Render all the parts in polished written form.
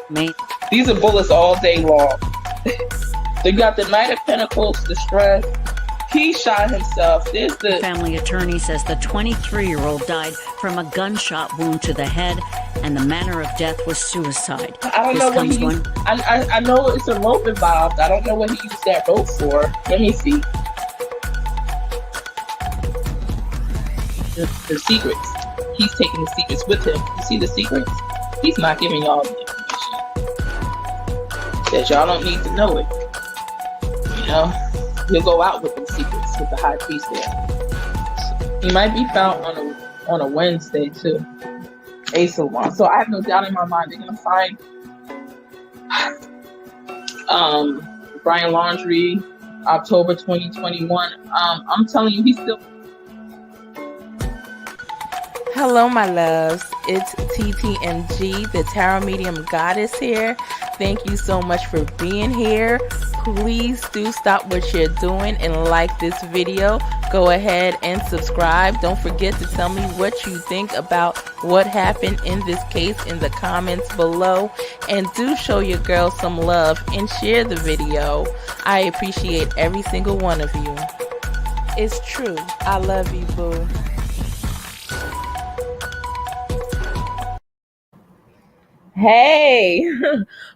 main These are bullets all day long. They got the Knight of Pentacles, the stress. He shot himself. There's the family attorney says the 23-year-old died from a gunshot wound to the head, and the manner of death was suicide. I don't This know what comes he one. used. I know it's a rope involved. I don't know what he used that rope for. Let me see. The secrets. He's taking the secrets with him. You see the secrets? He's not giving y'all the information. Says y'all don't need to know it. You know? He'll go out with the secrets with the high priest there. He might be found on a Wednesday too. Ace of Wands. So I have no doubt in my mind they're gonna find Brian Laundrie, October 2021. I'm telling you, he's still. Hello, my loves. It's TTMG, the Tarot Medium Goddess here. Thank you so much for being here. Please do stop what you're doing and like this video. Go ahead and subscribe. Don't forget to tell me what you think about what happened in this case in the comments below. And do show your girl some love and share the video. I appreciate every single one of you. It's true. I love you, boo. Hey,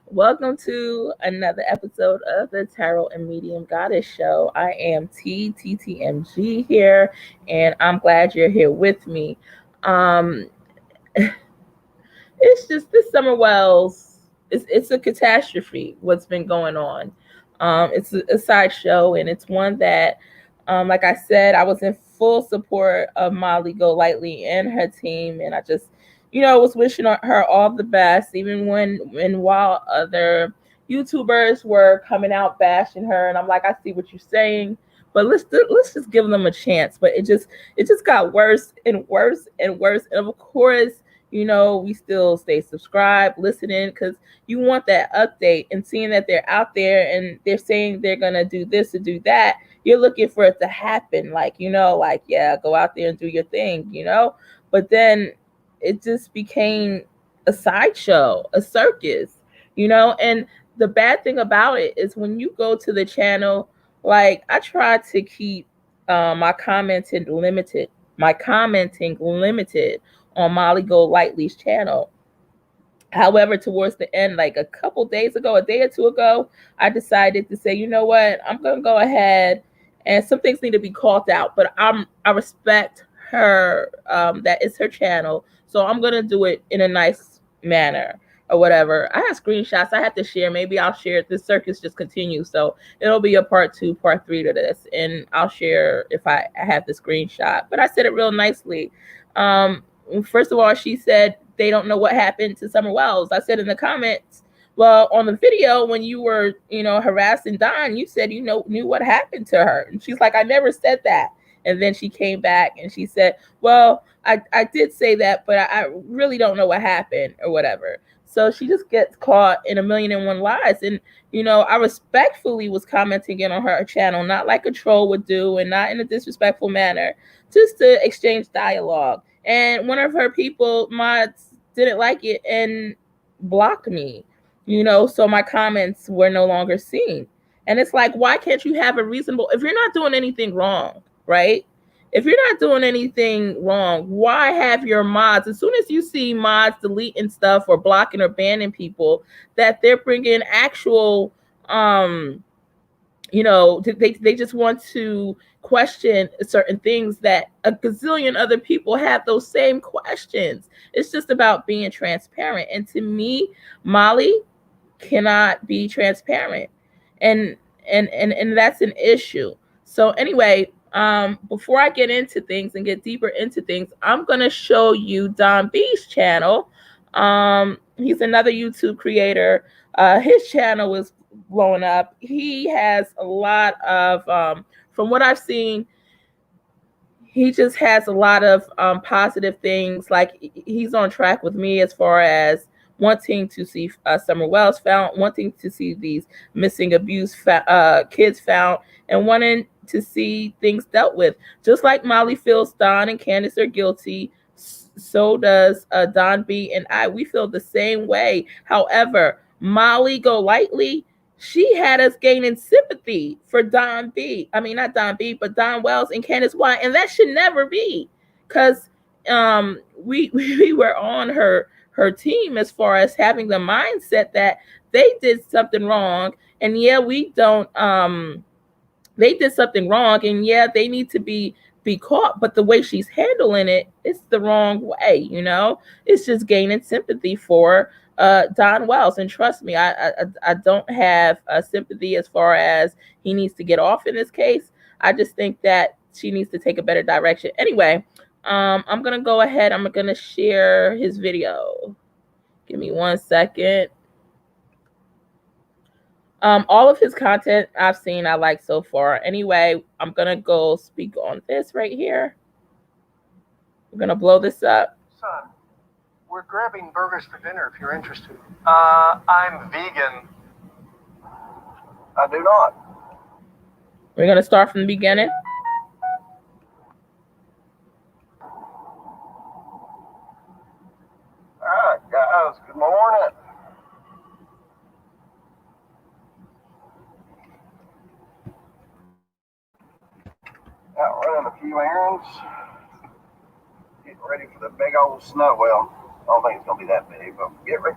welcome to another episode of the Tarot and Medium Goddess Show. I am TTMG here, and I'm glad you're here with me. It's just this Summer Wells, it's a catastrophe what's been going on. It's a sideshow, and it's one that, like I said, I was in full support of Molly Golightly and her team, and I just was wishing her all the best, even while other YouTubers were coming out bashing her, and I'm like, I see what you're saying, but let's just give them a chance. But it just got worse and worse and worse, and of course, we still stay subscribed, listening, because you want that update, and seeing that they're out there and they're saying they're gonna do this or do that, you're looking for it to happen, yeah, go out there and do your thing, but then it just became a sideshow, a circus, and the bad thing about it is when you go to the channel, like I try to keep my commenting limited on Molly Golightly's channel. However, towards the end, like a couple days ago, a day or two ago, I decided to say, you know what, I'm going to go ahead, and some things need to be called out, but I respect her, that is her channel. So I'm going to do it in a nice manner or whatever. I have screenshots I have to share. Maybe I'll share it. This circus just continues. So it'll be a part 2, part 3 to this. And I'll share if I have the screenshot. But I said it real nicely. First of all, she said they don't know what happened to Summer Wells. I said in the comments, well, on the video, when you were, harassing Don, you said you knew what happened to her. And she's like, I never said that. And then she came back and she said, well, I did say that, but I really don't know what happened or whatever. So she just gets caught in a million and one lies. And, I respectfully was commenting in on her channel, not like a troll would do and not in a disrespectful manner, just to exchange dialogue. And one of her mods didn't like it and blocked me, so my comments were no longer seen. And it's like, why can't you have a reasonable, if you're not doing anything wrong, right? If you're not doing anything wrong, why have your mods, as soon as you see mods deleting stuff or blocking or banning people, that they're bringing actual, they just want to question certain things that a gazillion other people have those same questions. It's just about being transparent. And to me, Molly cannot be transparent. And that's an issue. So anyway, before I get into things and get deeper into things, I'm going to show you Don B's channel. He's another YouTube creator. His channel is blowing up. He has a lot of, from what I've seen, he just has a lot of positive things. Like he's on track with me as far as wanting to see Summer Wells found, wanting to see these missing abused kids found, and wanting to see things dealt with. Just like Molly feels Don and Candus are guilty, so does Don B and I. We feel the same way. However, Molly Golightly, she had us gaining sympathy for Don B. I mean, not Don B, but Don Wells and Candace Y. And that should never be, because we were on her team as far as having the mindset that they did something wrong. And yeah, we don't they did something wrong, and yeah, they need to be caught, but the way she's handling it, it's the wrong way. It's just gaining sympathy for Don Wells. And trust me, I don't have sympathy as far as he needs to get off in this case. I just think that she needs to take a better direction. Anyway, I'm gonna go ahead, I'm gonna share his video. Give me 1 second. All of his content I've seen, I like so far. Anyway, I'm gonna go speak on this right here. I'm gonna blow this up. Son, we're grabbing burgers for dinner if you're interested. I'm vegan. I do not. We're gonna start from the beginning. All right, guys, good morning. Out running a few errands. Getting ready for the big old snow. Well, I don't think it's going to be that big, but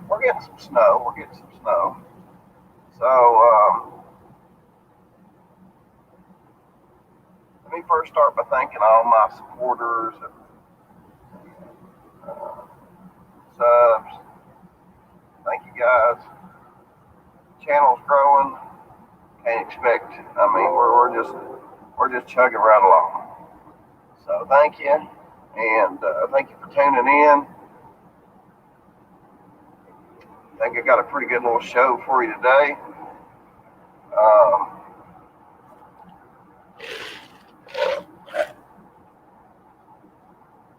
we're getting some snow. We're getting some snow. So, let me first start by thanking all my supporters and subs. Thank you guys. Channel's growing. Can't expect. I mean, we're just chugging right along. So thank you, and thank you for tuning in. I think I got a pretty good little show for you today.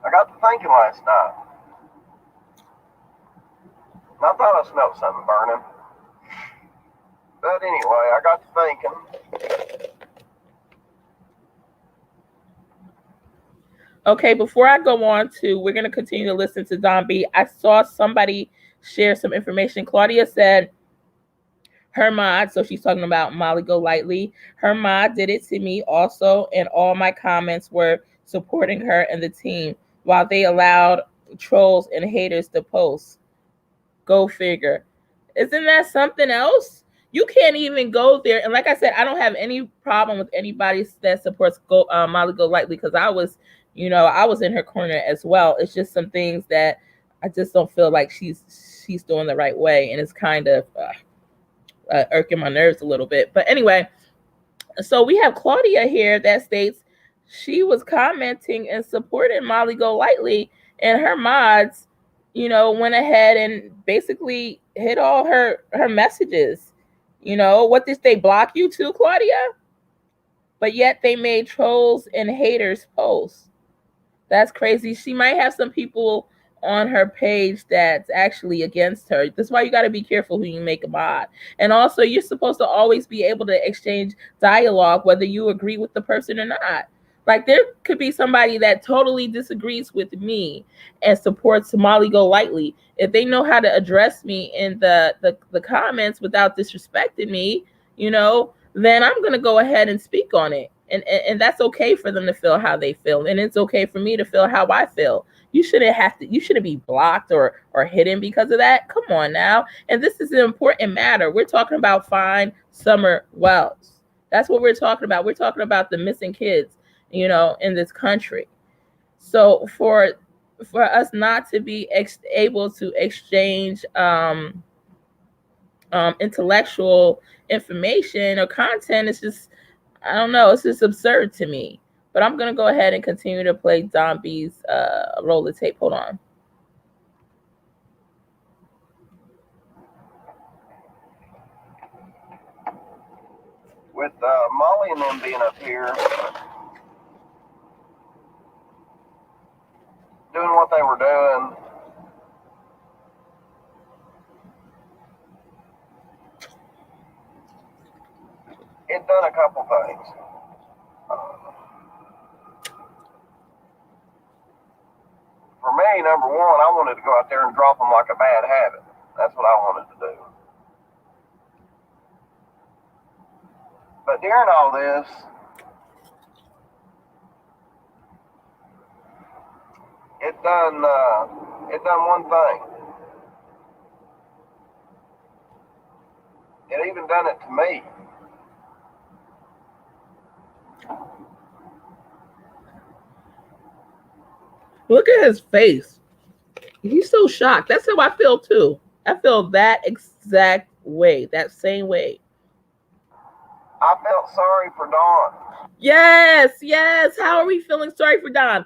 I got to thinking last night. I thought I smelled something burning. But anyway, I got to thinking. Okay, before I go on to, we're going to continue to listen to Don B. I saw somebody share some information. Claudia said her mod, so she's talking about Molly Golightly, her mod did it to me also, and all my comments were supporting her and the team while they allowed trolls and haters to post. Go figure. Isn't that something else? You can't even go there. And like I said, I don't have any problem with anybody that supports Molly Golightly, because I was in her corner as well. It's just some things that I just don't feel like she's doing the right way, and it's kind of irking my nerves a little bit. But anyway, so we have Claudia here that states she was commenting and supporting Molly Golightly, and her mods, went ahead and basically hit all her messages. What did they block you too, Claudia? But yet they made trolls and haters post. That's crazy. She might have some people on her page that's actually against her. That's why you got to be careful who you make a mod. And also, you're supposed to always be able to exchange dialogue, whether you agree with the person or not. Like, there could be somebody that totally disagrees with me and supports Molly Golightly. If they know how to address me in the comments without disrespecting me, then I'm going to go ahead and speak on it. And that's okay for them to feel how they feel. And it's okay for me to feel how I feel. You shouldn't be blocked or hidden because of that. Come on now. And this is an important matter. We're talking about Find Summer Wells. That's what we're talking about. We're talking about the missing kids, in this country. So for us not to be able to exchange intellectual information or content, it's just, I don't know, it's just absurd to me. But I'm going to go ahead and continue to play Don B's roll of tape. Hold on. With Molly and them being up here, doing what they were doing, it done a couple things. For me, number one, I wanted to go out there and drop them like a bad habit. That's what I wanted to do. But during all this, it done one thing. It even done it to me. Look at his face. He's so shocked. That's how I feel too. I feel that exact way, that same way. I felt sorry for Dawn. Yes, yes. How are we feeling sorry for Dawn?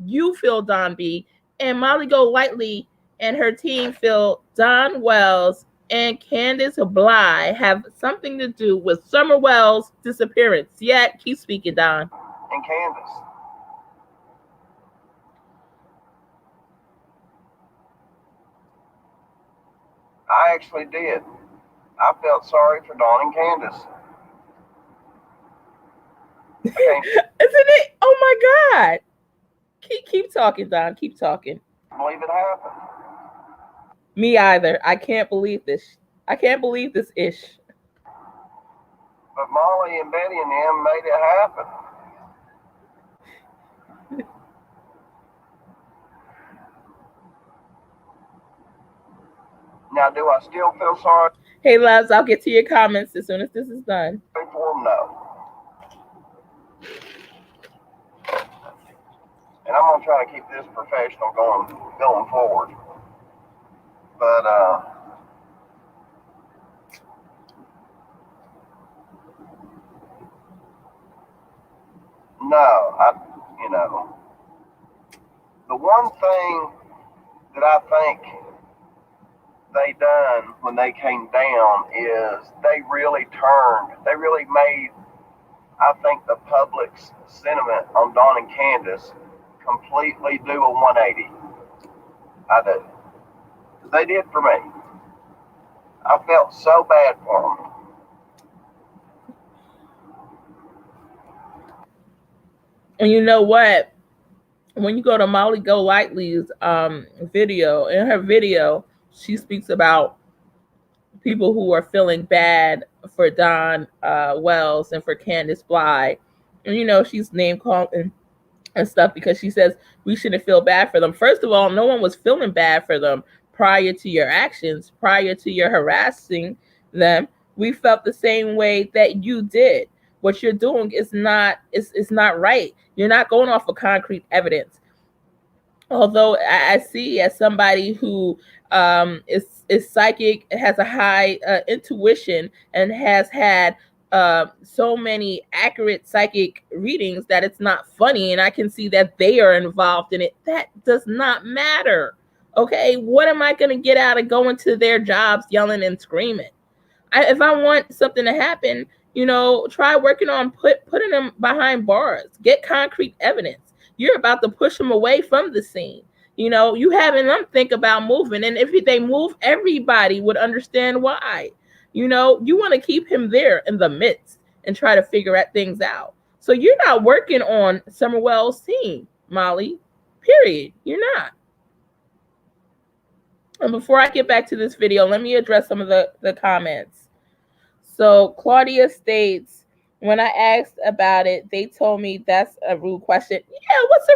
You feel Dawn B, and Molly Golightly and her team feel Dawn Wells and Candace Bly have something to do with Summer Wells' disappearance. Yeah, keep speaking, Dawn. And Candace. I actually did. I felt sorry for Dawn and Candace. Isn't it? Oh my God. Keep talking, Don. Keep talking. I believe it happened. Me either. I can't believe this. I can't believe this ish. But Molly and Betty and them made it happen. Now, do I still feel sorry? Hey, loves, I'll get to your comments as soon as this is done. For them? No. And I'm going to try to keep this professional going forward. But, no, the one thing that I think they done when they came down is they really made, I think, the public's sentiment on Dawn and Candace completely do a 180. I do. They did for me. I felt so bad for them. And you know what? When you go to Molly Golightly's video, in her video, she speaks about people who are feeling bad for Dawn Wells and for Candace Bly. And, she's name calling and stuff because she says we shouldn't feel bad for them. First of all, no one was feeling bad for them prior to your actions, prior to your harassing them. We felt the same way that you did. What you're doing is not right. You're not going off of concrete evidence. Although I see as somebody who is psychic, has a high intuition, and has had so many accurate psychic readings that it's not funny, and I can see that they are involved in it. That does not matter. Okay, what am I going to get out of going to their jobs yelling and screaming? If I want something to happen, try working on putting them behind bars. Get concrete evidence. You're about to push them away from the scene. You having them think about moving. And if they move, everybody would understand why. You want to keep him there in the midst and try to figure things out. So you're not working on Summer Wells' team, Molly. Period. You're not. And before I get back to this video, let me address some of the comments. So Claudia states, when I asked about it, they told me that's a rude question. Yeah, what's a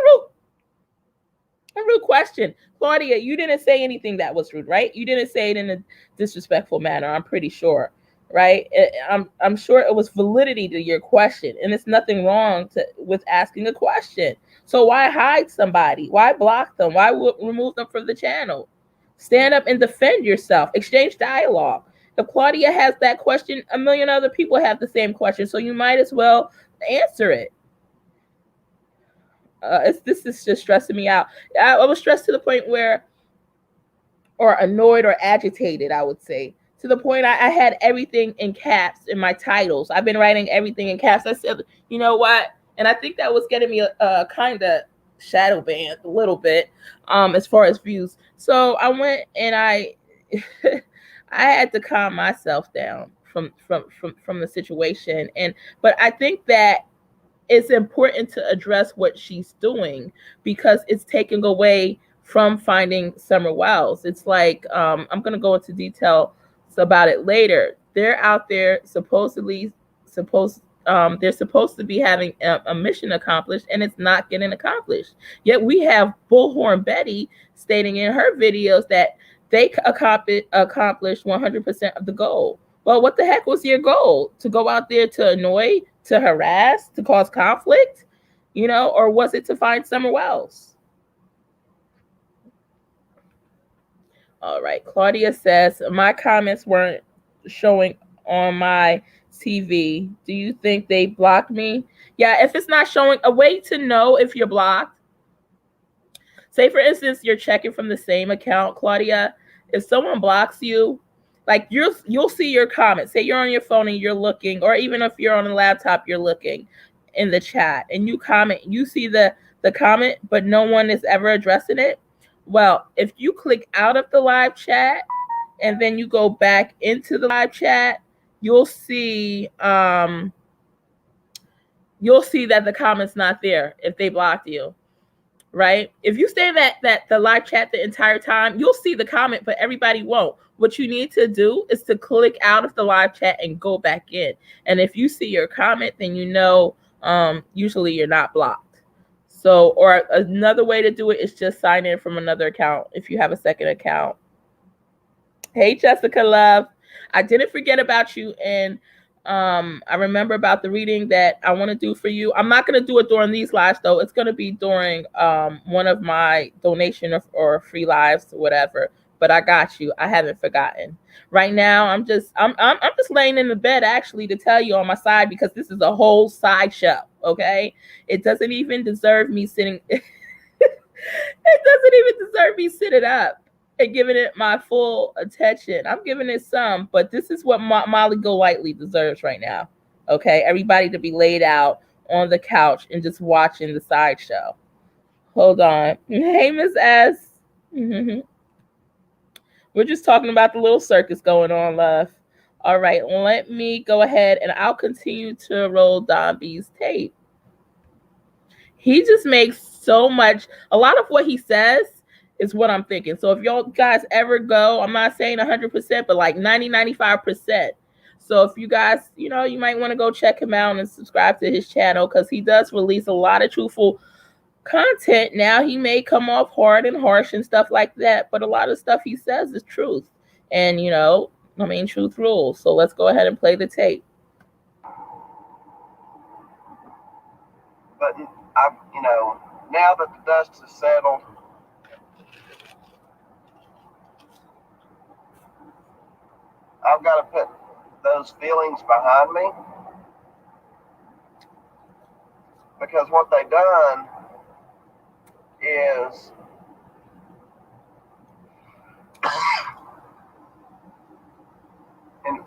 rude question? Claudia, you didn't say anything that was rude, right? You didn't say it in a disrespectful manner, I'm pretty sure, right? I'm sure it was validity to your question, and it's nothing wrong with asking a question. So why hide somebody? Why block them? Why remove them from the channel? Stand up and defend yourself. Exchange dialogue. If Claudia has that question, a million other people have the same question, so you might as well answer it. This is just stressing me out. I was stressed to the point or annoyed or agitated, I would say, to the point I had everything in caps in my titles. I've been writing everything in caps. I said, you know what? And I think that was getting me a kind of shadow banned a little bit as far as views. So I went and I had to calm myself down from the situation. But I think that it's important to address what she's doing because it's taking away from finding Summer Wells. It's like, I'm going to go into detail about it later. They're out there they're supposed to be having a mission accomplished, and it's not getting accomplished. Yet we have Bullhorn Betty stating in her videos that they accomplished 100% of the goal. Well, what the heck was your goal? To go out there to annoy, to harass, to cause conflict, or was it to find Summer Wells? All right. Claudia says, my comments weren't showing on my TV. Do you think they blocked me? Yeah, if it's not showing, a way to know if you're blocked. Say, for instance, you're checking from the same account, Claudia. If someone blocks you, like you'll see your comments. Say you're on your phone and you're looking, or even if you're on a laptop, you're looking in the chat and you comment, you see the comment, but no one is ever addressing it. Well, if you click out of the live chat and then you go back into the live chat, you'll see that the comment's not there if they blocked you, right? If you stay in that the live chat the entire time, you'll see the comment, but everybody won't. What you need to do is to click out of the live chat and go back in. And if you see your comment, then usually you're not blocked. So, or another way to do it is just sign in from another account if you have a second account. Hey, Jessica Love. I didn't forget about you, and I remember about the reading that I want to do for you. I'm not going to do it during these lives, though. It's going to be during one of my donation or free lives or whatever. But I got you. I haven't forgotten. Right now, I'm just laying in the bed actually to tell you on my side, because this is a whole sideshow. Okay, it doesn't even deserve me sitting. It doesn't even deserve me sitting up and giving it my full attention. I'm giving it some, but this is what Molly Golightly deserves right now. Okay, everybody to be laid out on the couch and just watching the sideshow. Hold on. Hey, Miss S. Mm-hmm. We're just talking about the little circus going on, love. All right, let me go ahead and I'll continue to roll Don B's tape. He just makes so much. A lot of what he says is what I'm thinking. So if y'all guys ever go, I'm not saying 100%, but like 95%. So if you guys, you might want to go check him out and subscribe to his channel, because he does release a lot of truthful content. Now, he may come off hard and harsh and stuff like that, but a lot of stuff he says is truth. And, truth rules. So let's go ahead and play the tape. But now that the dust has settled, I've got to put those feelings behind me, because what they done is and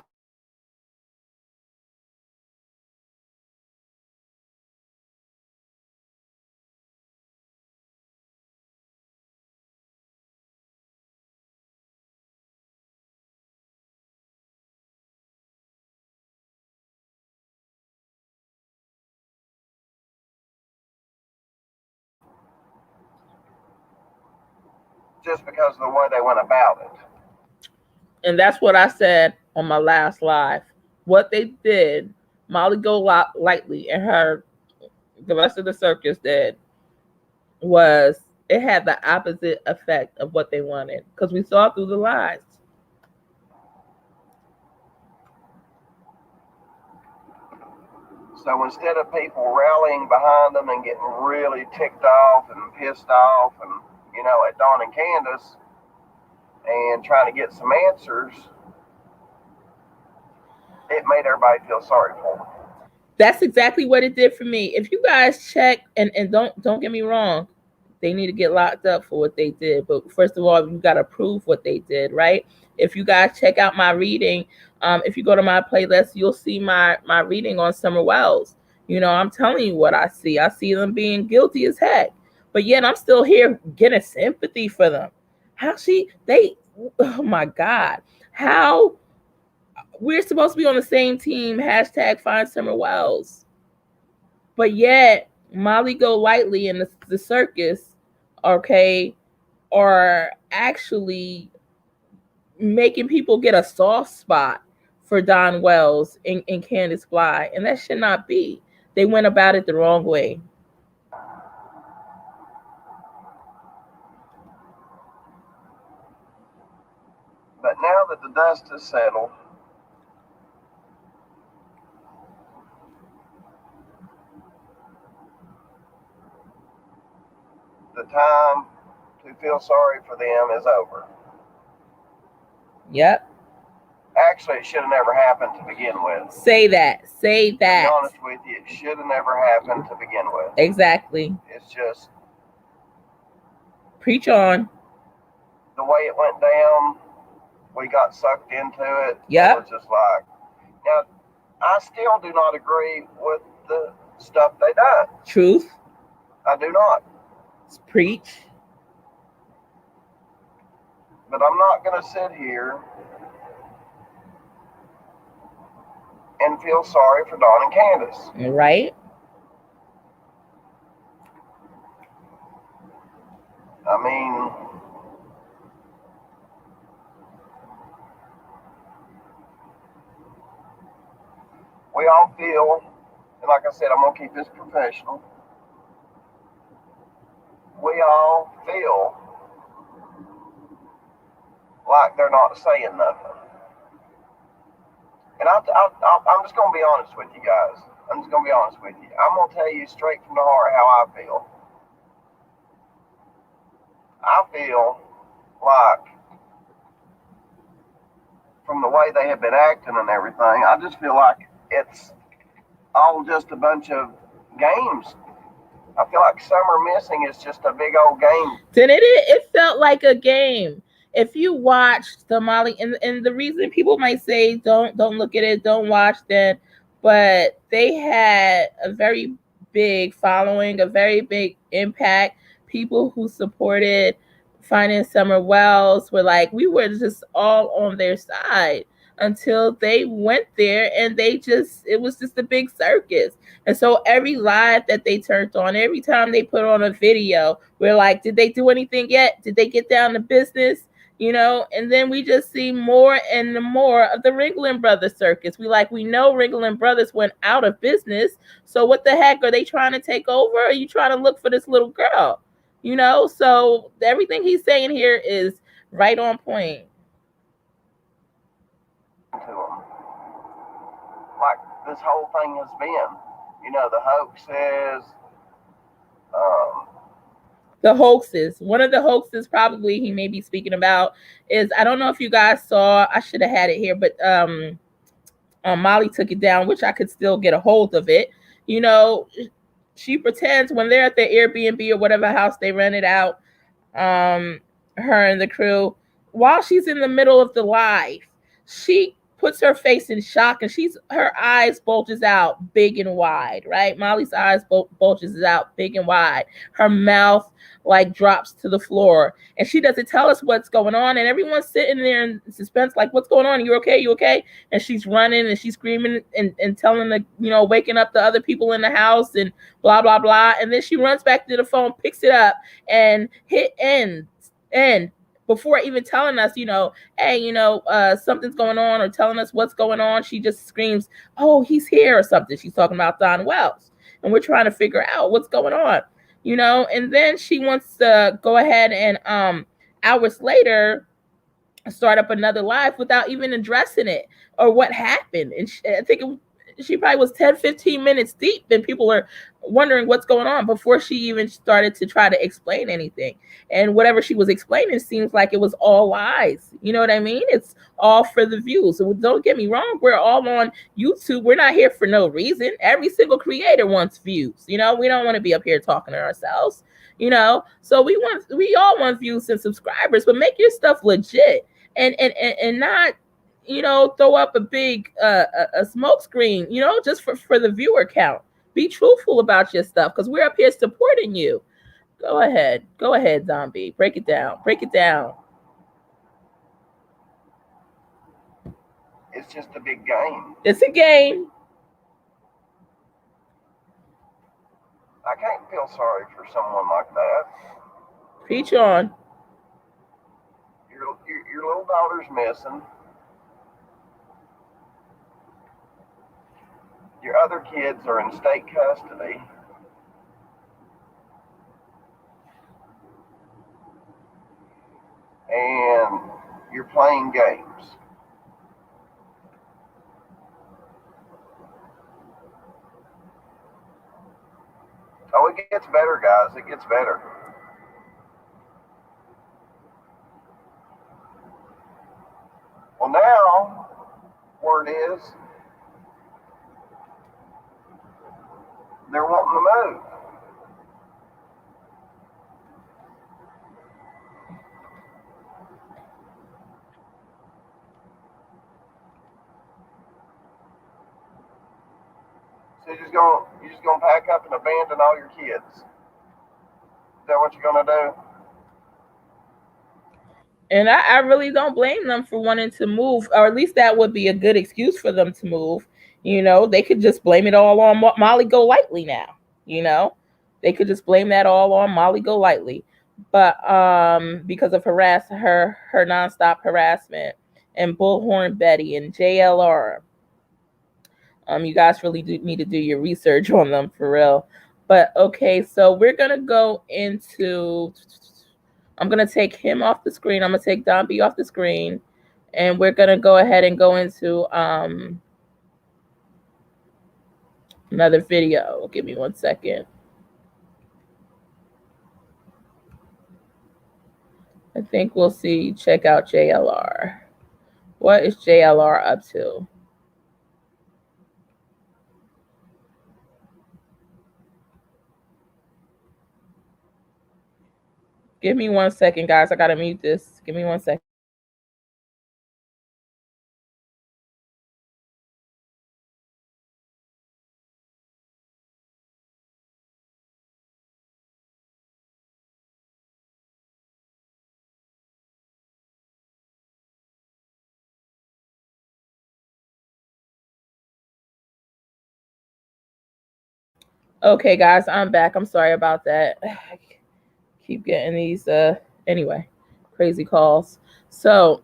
just because of the way they went about it. And that's what I said on my last live. What they did, Molly Golightly and the rest of the circus did, was it had the opposite effect of what they wanted, because we saw through the lies. So instead of people rallying behind them and getting really ticked off and pissed off and, at Dawn and Candace and trying to get some answers, it made everybody feel sorry for them. That's exactly what it did for me. If you guys check, and don't get me wrong, they need to get locked up for what they did. But first of all, you got to prove what they did, right? If you guys check out my reading, if you go to my playlist, you'll see my reading on Summer Wells. I'm telling you what I see. I see them being guilty as heck. But yet I'm still here getting sympathy for them. Oh my God. How we're supposed to be on the same team, hashtag find Summer Wells. But yet Molly Golightly and the circus, okay, are actually making people get a soft spot for Don Wells and Candace Bly, and that should not be. They went about it the wrong way. But now that the dust has settled, the time to feel sorry for them is over. Yep. Actually, it should have never happened to begin with. Say that. Say that. To be honest with you, it should have never happened to begin with. Exactly. It's just preach on. The way it went down, we got sucked into it. Yeah. It was just like, now, I still do not agree with the stuff they done. Truth. I do not. Preach. But I'm not going to sit here and feel sorry for Don and Candace. Right. I mean, we all feel, and like I said, I'm going to keep this professional. We all feel like they're not saying nothing. And I'm just going to be honest with you guys. I'm just going to be honest with you. I'm going to tell you straight from the heart how I feel. I feel like, from the way they have been acting and everything, I just feel like it's all just a bunch of games. I feel like Summer Missing is just a big old game. Then it felt like a game. If you watched the Molly, and the reason people might say don't look at it, don't watch that, but they had a very big following, a very big impact. People who supported Finding Summer Wells were like, we were just all on their side until they went there, and it was just a big circus. And so every live that they turned on, every time they put on a video, we're like, did they do anything yet? Did they get down to business? And then we just see more and more of the Ringling Brothers circus. We know Ringling Brothers went out of business. So what the heck, are they trying to take over? Or are you trying to look for this little girl? So everything he's saying here is right on point. To them. Like this whole thing has been, the hoaxes. The hoaxes. One of the hoaxes probably he may be speaking about is, I don't know if you guys saw, I should have had it here, but Molly took it down, which I could still get a hold of it. She pretends when they're at the Airbnb or whatever house they rented out, her and the crew, while she's in the middle of the live, she puts her face in shock, and her eyes bulges out big and wide, right? Molly's eyes bulges out big and wide. Her mouth drops to the floor, and she doesn't tell us what's going on, and everyone's sitting there in suspense, like, what's going on? You okay? And she's running and she's screaming and telling waking up the other people in the house and blah blah blah. And then she runs back to the phone, picks it up, and hit end before even telling us, hey, something's going on, or telling us what's going on. She just screams, oh, he's here, or something. She's talking about Don Wells, and we're trying to figure out what's going on. And then she wants to go ahead and hours later start up another live without even addressing it or what happened. And I think she probably was 10-15 minutes deep, and people are wondering what's going on before she even started to try to explain anything. And whatever she was explaining seems like it was all lies. You know what I mean? It's all for the views. So don't get me wrong, we're all on YouTube. We're not here for no reason. Every single creator wants views. We don't want to be up here talking to ourselves. So we all want views and subscribers, but make your stuff legit and not throw up a big a smoke screen, just for the viewer count. Be truthful about your stuff, because we're up here supporting you. Go ahead, Zombie. Break it down. It's just a big game. It's a game. I can't feel sorry for someone like that. Preach on. daughter's missing. Your other kids are in state custody. And you're playing games. Oh, it gets better, guys. It gets better. Well, now, word is, they're wanting to move. So you're just gonna pack up and abandon all your kids. Is that what you're gonna do? And I really don't blame them for wanting to move, or at least that would be a good excuse for them to move. You know, they could just blame it all on Molly Golightly now. You know, they could just blame that all on Molly Golightly, but because of her nonstop harassment and Bullhorn Betty and JLR. You guys really do need to do your research on them for real. But okay, so we're gonna go into. I'm gonna take him off the screen. I'm gonna take Don B off the screen, and we're gonna go ahead and go into another video. Give me 1 second. I think we'll see. Check out JLR. What is JLR up to? Give me 1 second, guys. I gotta mute this. Give me 1 second. Okay, guys, I'm back. I'm sorry about that. I keep getting these anyway, crazy calls. So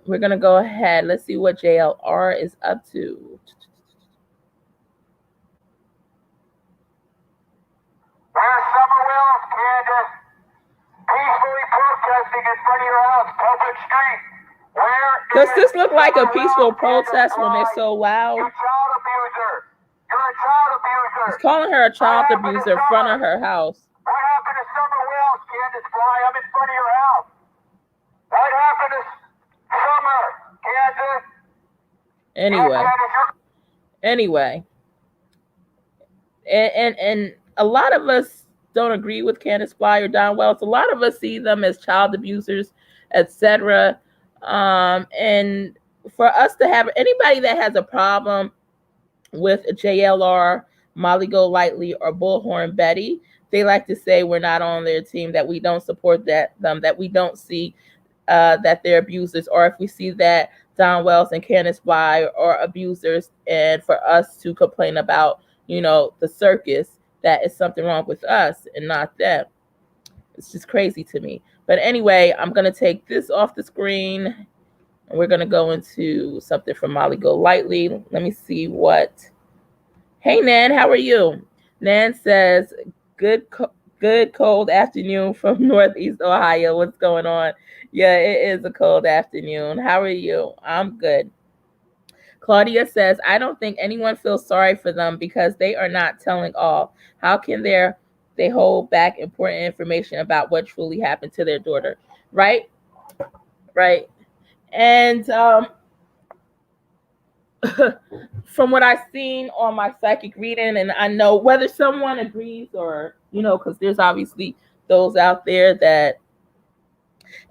we're gonna go ahead. Let's see what JLR is up to. There's Summerwell, Candus, peacefully protesting in front of your house, public street. Does this look like a peaceful protest when they're so loud? You child abuser. You're a child abuser. He's calling her a child abuser in front of her house. What happened to Summerwell, Candus Fly? I'm in front of your house. What happened to Summer, Candus? Anyway. And a lot of us don't agree with Candace Fly or Don Wells. A lot of us see them as child abusers, etc. And for us to have anybody that has a problem with JLR, Molly Golightly, or Bullhorn Betty, they like to say we're not on their team, that we don't support them, that we don't see that they're abusers, or if we see that Don Wells and Candace Fly are abusers, and for us to complain about, you know, the circus, that is something wrong with us and not them. It's just crazy to me. But anyway, I'm going to take this off the screen, and we're going to go into something from Molly Golightly. Let me see what. Hey, Nan, how are you? Nan says, good cold afternoon from Northeast Ohio. What's going on? Yeah, it is a cold afternoon. How are you? I'm good. Claudia says, I don't think anyone feels sorry for them because they are not telling all. How can they hold back important information about what truly happened to their daughter? Right? And from what I've seen on my psychic reading, and I know whether someone agrees or, you know, because there's obviously those out there that,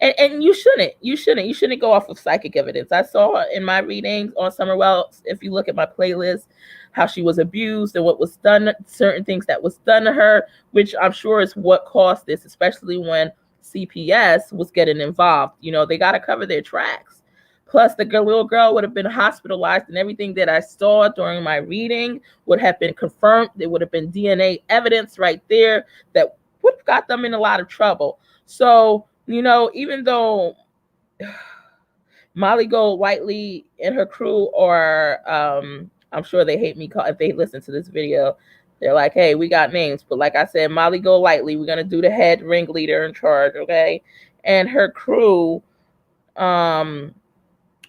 and you shouldn't go off of psychic evidence. I saw in my readings on Summer Wells, if you look at my playlist, how she was abused and what was done, certain things that was done to her, which I'm sure is what caused this, especially when CPS was getting involved. You know, they got to cover their tracks. Plus, the little girl would have been hospitalized, and everything that I saw during my reading would have been confirmed. There would have been DNA evidence right there that would have got them in a lot of trouble. So, you know, even though Molly Golightly and her crew are, I'm sure they hate me if they listen to this video. They're like, hey, we got names. But like I said, Molly Golightly, we're going to do the head ringleader in charge, okay? And her crew are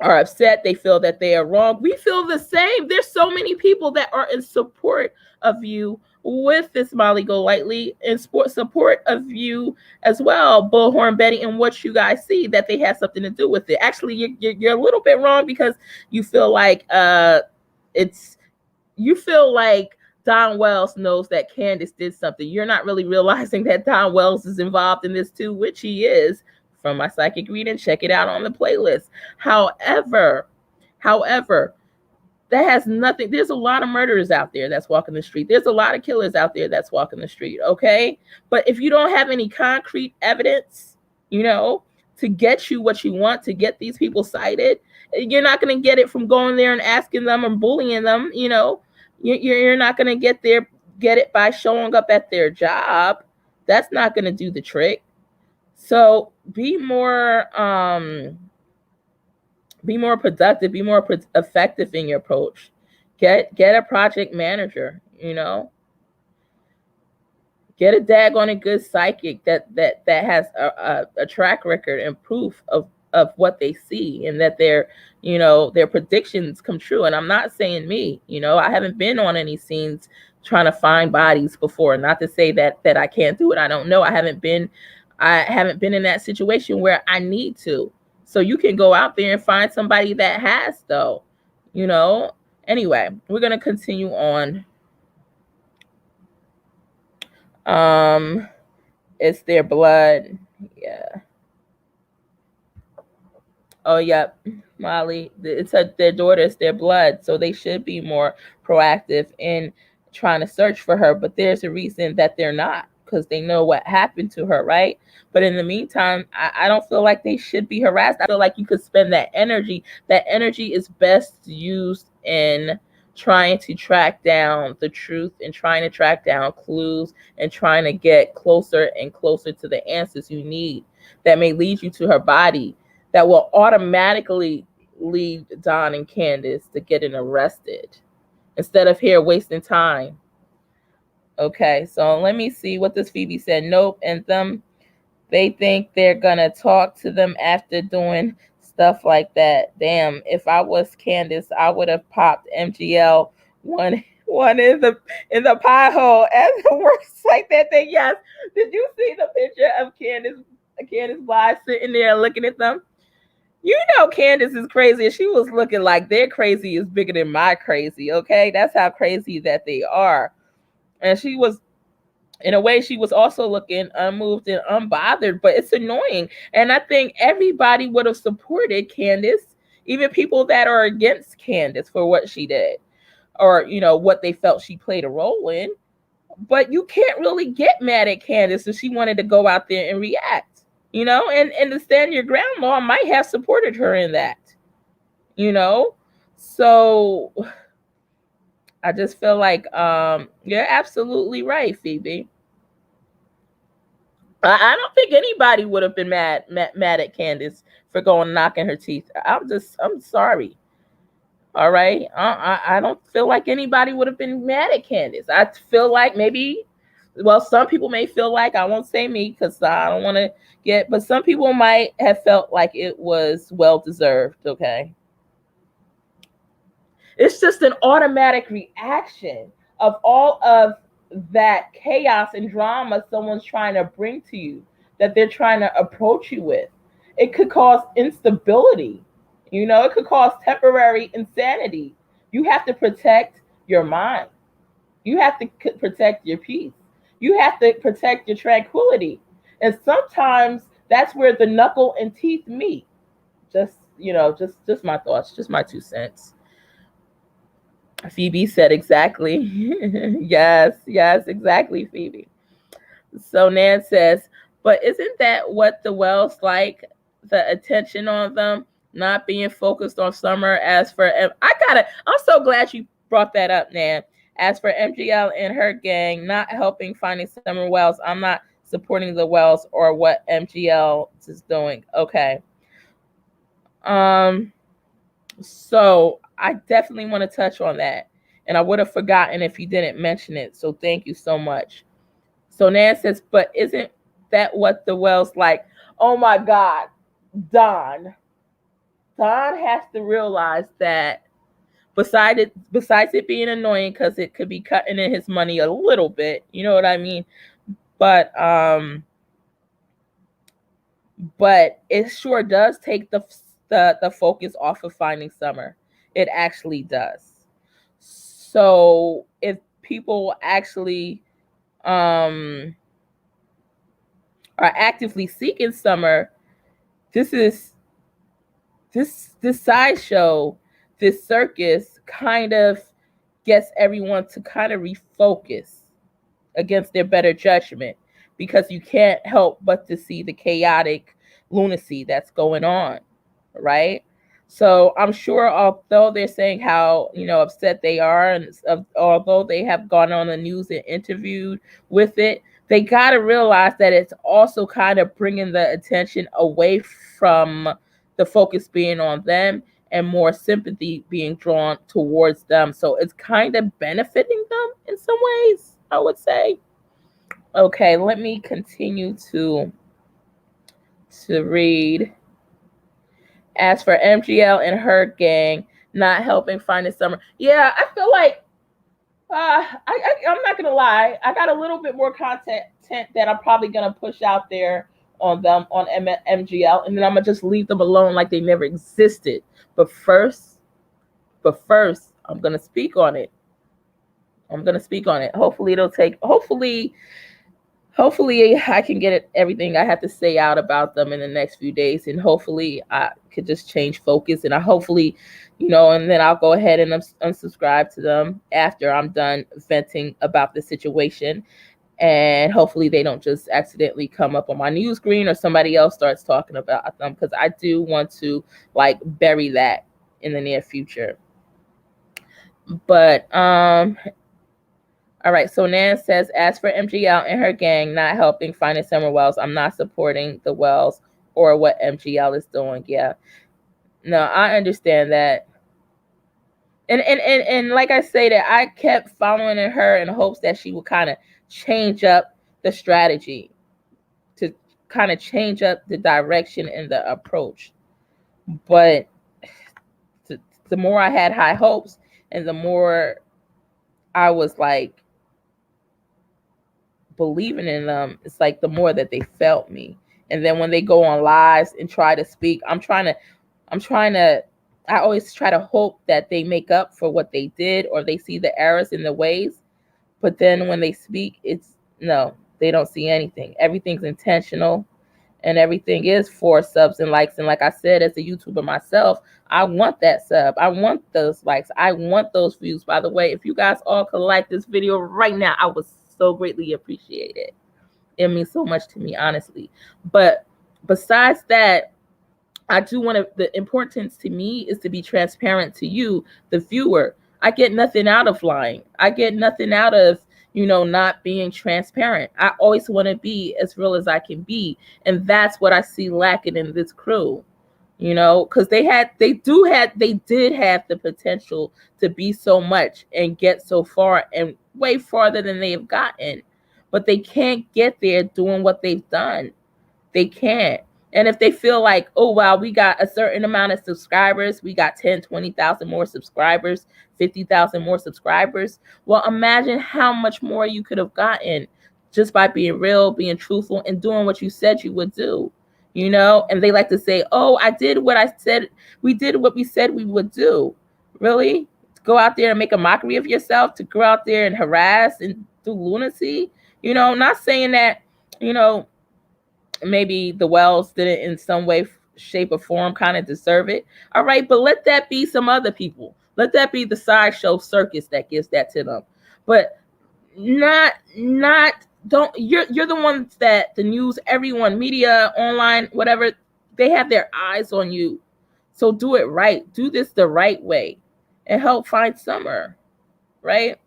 upset. They feel that they are wrong. We feel the same. There's so many people that are in support of you with this Molly Golightly and support of you as well, Bullhorn Betty, and what you guys see that they have something to do with it. Actually, you're a little bit wrong because you feel like you feel like Don Wells knows that Candace did something. You're not really realizing that Don Wells is involved in this too, which he is. From my psychic reading, check it out on the playlist. However, that has nothing. There's a lot of murderers out there that's walking the street. There's a lot of killers out there that's walking the street, okay? But if you don't have any concrete evidence, to get you what you want, to get these people cited, you're not going to get it from going there and asking them or bullying them, You're not going to get it by showing up at their job. That's not going to do the trick. So be more productive, be more effective in your approach. Get a project manager, Get a daggone good psychic that has a track record and proof of what they see, and that their predictions come true. And I'm not saying me, I haven't been on any scenes trying to find bodies before. Not to say that I can't do it. I don't know. I haven't been in that situation where I need to. So you can go out there and find somebody that has, though, Anyway, we're going to continue on. It's their blood. Yeah. Oh, yep. Molly, it's their daughter, it's their blood. So they should be more proactive in trying to search for her. But there's a reason that they're not, because they know what happened to her, right? But in the meantime, I don't feel like they should be harassed. I feel like you could spend that energy. That energy is best used in trying to track down the truth and trying to track down clues and trying to get closer and closer to the answers you need that may lead you to her body, that will automatically lead Don and Candace to getting arrested instead of here wasting time. Okay, so let me see what this Phoebe said. Nope, and they think they're gonna talk to them after doing stuff like that. Damn, if I was Candace, I would have popped MGL one in the pie hole as it works like that thing. Yes. Did you see the picture of Candace Bly sitting there looking at them? Candace is crazy. She was looking like their crazy is bigger than my crazy. Okay, that's how crazy that they are. And she was, in a way, she was also looking unmoved and unbothered, but it's annoying. And I think everybody would have supported Candace, even people that are against Candace for what she did, or, what they felt she played a role in. But you can't really get mad at Candace if she wanted to go out there and react, and the stand your ground law might have supported her in that, So I just feel like you're absolutely right, Phoebe. I don't think anybody would have been mad at Candace for going knocking her teeth. I'm sorry. All right. I don't feel like anybody would have been mad at Candace. I feel like some people may feel like, I won't say me because I don't want to but some people might have felt like it was well-deserved. Okay. It's just an automatic reaction of all of that chaos and drama someone's trying to bring to you, that they're trying to approach you with. It could cause instability. It could cause temporary insanity. You have to protect your mind. You have to protect your peace. You have to protect your tranquility. And sometimes that's where the knuckle and teeth meet. Just my thoughts, just my 2 cents. Phoebe said exactly. Yes, exactly, Phoebe. So Nan says, but isn't that what the Wells like? The attention on them, not being focused on Summer. As for I'm so glad you brought that up, Nan. As for MGL and her gang not helping finding Summer Wells, I'm not supporting the Wells or what MGL is doing. Okay. So I definitely want to touch on that. And I would have forgotten if you didn't mention it. So thank you so much. So Nan says, but isn't that what the well's like? Oh my God, Don has to realize that besides it being annoying because it could be cutting in his money a little bit, you know what I mean? But it sure does take the focus off of Finding Summer. It actually does. So if people actually are actively seeking Summer, this sideshow, this circus kind of gets everyone to kind of refocus against their better judgment, because you can't help but to see the chaotic lunacy that's going on, right? So I'm sure, although they're saying how, upset they are, and although they have gone on the news and interviewed with it, they got to realize that it's also kind of bringing the attention away from the focus being on them and more sympathy being drawn towards them. So it's kind of benefiting them in some ways, I would say. Okay, let me continue to read. As for MGL and her gang not helping Finding Summer, yeah, I feel like I'm not gonna lie, I got a little bit more content that I'm probably gonna push out there on them on MGL, and then I'm gonna just leave them alone like they never existed. But first, I'm gonna speak on it. Hopefully it'll take. Hopefully I can get everything I have to say out about them in the next few days, and hopefully I could just change focus, and hopefully, and then I'll go ahead and unsubscribe to them after I'm done venting about the situation, and hopefully they don't just accidentally come up on my news screen or somebody else starts talking about them, because I do want to bury that in the near future. But all right, so Nan says, as for MGL and her gang not helping Finding Summer Wells, I'm not supporting the Wells or what MGL is doing. Yeah, no, I understand that. And like I say, that I kept following her in hopes that she would kind of change up the strategy, to kind of change up the direction and the approach. But the more I had high hopes, and the more I was believing in them, it's the more that they felt me. And then when they go on lives and try to speak, I always try to hope that they make up for what they did, or they see the errors in the ways. But then when they speak, no, they don't see anything. Everything's intentional, and everything is for subs and likes. And like I said, as a YouTuber myself, I want that sub. I want those likes. I want those views. By the way, if you guys all could like this video right now, I would so greatly appreciate it. It means so much to me, honestly. But besides that, I do want to, the importance to me is to be transparent to you, the viewer. I get nothing out of lying. I get nothing out of, not being transparent. I always want to be as real as I can be. And that's what I see lacking in this crew, because they did have the potential to be so much and get so far, and way farther than they have gotten. But they can't get there doing what they've done. They can't. And if they feel like, oh, wow, we got a certain amount of subscribers, we got 10, 20,000 more subscribers, 50,000 more subscribers. Well, imagine how much more you could have gotten just by being real, being truthful, and doing what you said you would do, And they like to say, oh, I did what I said. We did what we said we would do. Really? Go out there and make a mockery of yourself, to go out there and harass and do lunacy? Not saying that, maybe the Wells didn't in some way, shape, or form kind of deserve it. All right, but let that be some other people. Let that be the sideshow circus that gives that to them. But you're the ones that the news, everyone, media, online, whatever, they have their eyes on you. So do it right. Do this the right way and help Find Summer, right?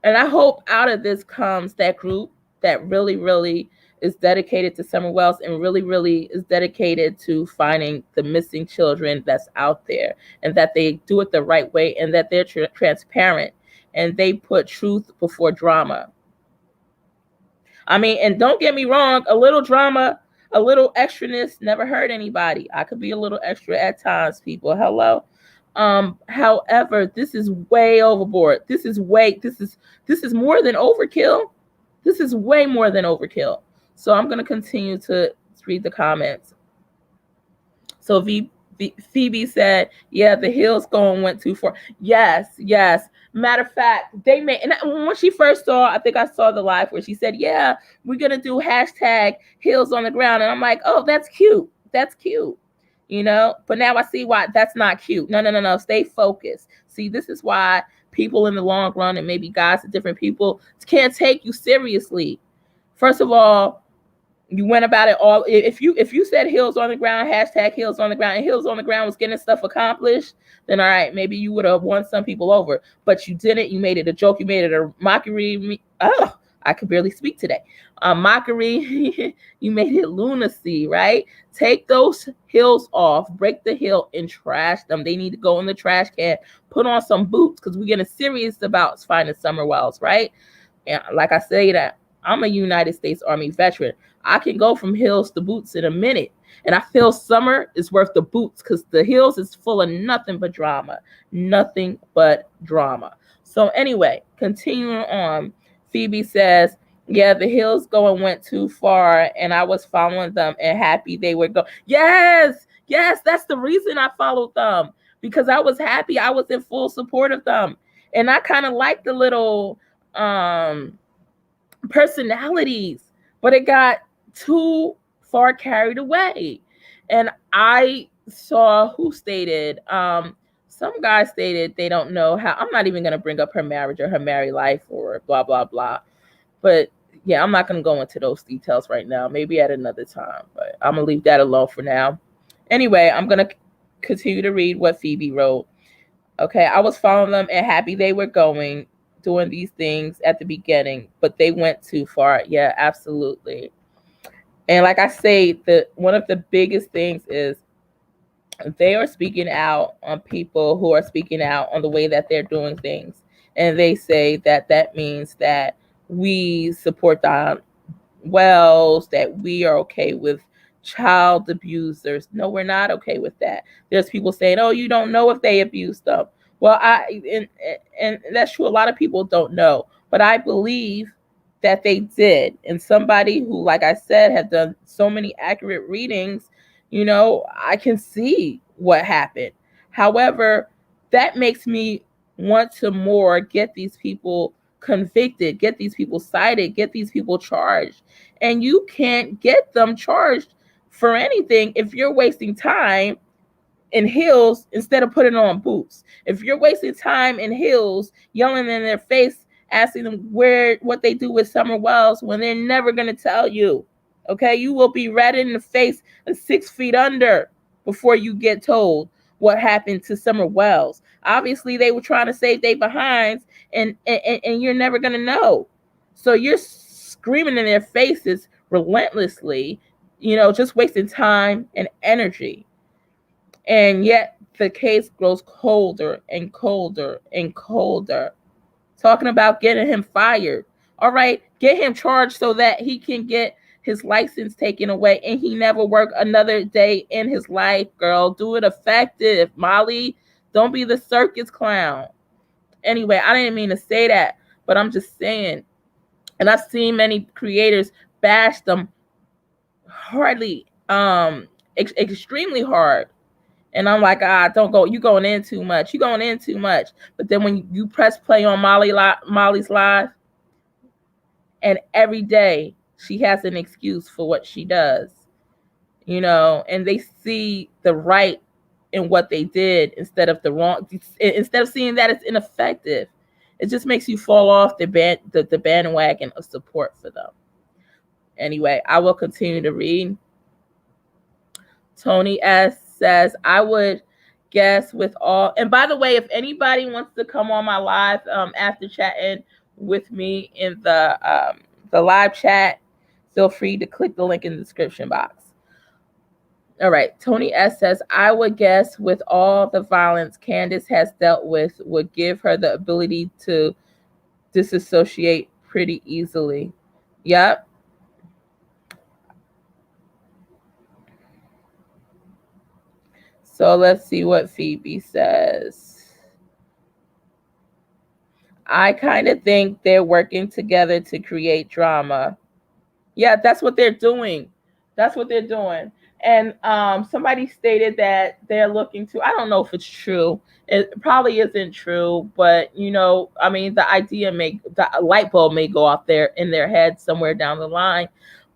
And I hope out of this comes that group that really, really is dedicated to Summer Wells and really, really is dedicated to finding the missing children that's out there, and that they do it the right way, and that they're transparent, and they put truth before drama. I mean, and don't get me wrong, a little drama, a little extraness never hurt anybody. I could be a little extra at times, people. Hello. However, this is way overboard. This is more than overkill. This is way more than overkill. So I'm going to continue to read the comments. So Phoebe said, yeah, the Hills going went too far. Yes. Matter of fact, they made, and when she first saw, I think I saw the live where she said, yeah, we're going to do hashtag Hills on the ground. And I'm like, oh, that's cute. That's cute. You know, but now I see why that's not cute. No. Stay focused. See, this is why people in the long run, and maybe guys and different people, can't take you seriously. First of all, you went about it all. If you said Hills on the ground, hashtag Hills on the ground, and Hills on the ground was getting stuff accomplished, then all right, maybe you would have won some people over. But you didn't. You made it a joke. You made it a mockery. Oh, I could barely speak today. Mockery. You made it lunacy, right? Take those hills off, break the hill and trash them. They need to go in the trash can. Put on some boots, because we're getting serious about finding Summer Wells, right? And like I say that, I'm a United States Army veteran. I can go from hills to boots in a minute. And I feel summer is worth the boots, because the hills is full of nothing but drama. Nothing but drama. So anyway, continuing on, Phoebe says, yeah, the Hills went too far, and I was following them and happy they were going. Yes, that's the reason I followed them, because I was happy. I was in full support of them. And I kind of like the little personalities, but it got too far carried away. And I saw who stated, some guy stated they don't know how. I'm not even going to bring up her marriage or her married life or blah, blah, blah. But yeah, I'm not going to go into those details right now. Maybe at another time, but I'm going to leave that alone for now. Anyway, I'm going to continue to read what Phoebe wrote. Okay, I was following them and happy they were doing these things at the beginning, but they went too far. Yeah, absolutely. And like I say, one of the biggest things is they are speaking out on people who are speaking out on the way that they're doing things. And they say that means that we support the Wells, that we are okay with child abusers. No, we're not okay with that. There's people saying, oh, you don't know if they abused them. Well, and that's true. A lot of people don't know, but I believe that they did. And somebody who, like I said, had done so many accurate readings, I can see what happened. However, that makes me want to more get these people convicted, get these people cited, get these people charged. And you can't get them charged for anything if you're wasting time in Hills instead of putting on boots. If you're wasting time in Hills yelling in their face, asking them what they do with Summer Wells when they're never going to tell you. Okay, you will be red in the face and 6 feet under before you get told what happened to Summer Wells. Obviously, they were trying to save their behinds, and you're never going to know. So you're screaming in their faces relentlessly, just wasting time and energy. And yet the case grows colder and colder and colder. Talking about getting him fired. All right, get him charged so that he can get his license taken away and he never work another day in his life, girl. Do it effective, Molly. Don't be the circus clown. Anyway, I didn't mean to say that, but I'm just saying. And I've seen many creators bash them hardly, extremely hard. And I'm like, don't go. You're going in too much. You're going in too much. But then when you press play on Molly's live, and every day she has an excuse for what she does, and they see the right in what they did instead of the wrong. Instead of seeing that it's ineffective, it just makes you fall off the bandwagon of support for them. Anyway, I will continue to read. Tony S. says, I would guess with all, and by the way, if anybody wants to come on my live after chatting with me in the live chat, feel free to click the link in the description box. All right, Tony S says, I would guess with all the violence Candace has dealt with would give her the ability to disassociate pretty easily. Yep. So let's see what Phoebe says. I kind of think they're working together to create drama. Yeah, that's what they're doing. That's what they're doing. And somebody stated that they're looking to, I don't know if it's true. It probably isn't true, but you know, I mean, the light bulb may go off there in their head somewhere down the line.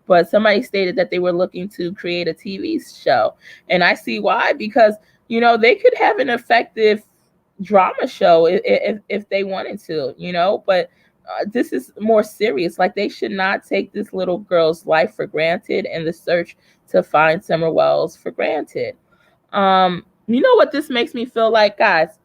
But somebody stated that they were looking to create a TV show. And I see why, because, you know, they could have an effective drama show if they wanted to, you know, but this is more serious. Like, they should not take this little girl's life for granted and the search to find Summer Wells for granted. You know what this makes me feel like, guys?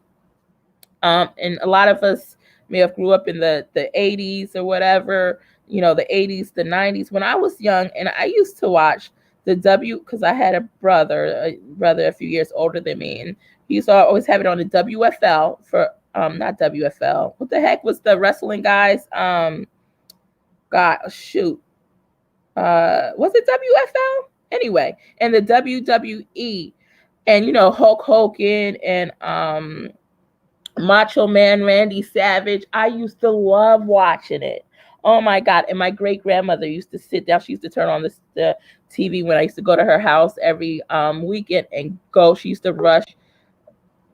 And a lot of us may have grew up in the 80s or whatever, you know, the 80s, the 90s, when I was young, and I used to watch the because I had a brother a few years older than me, and he used to always have it on the WFL for not WFL. What the heck was the wrestling guys? God, shoot. Was it WFL? Anyway, and the WWE, and you know, Hulk Hogan and Macho Man Randy Savage. I used to love watching it. Oh my God. And my great grandmother used to sit down. She used to turn on the TV when I used to go to her house every weekend and go. She used to rush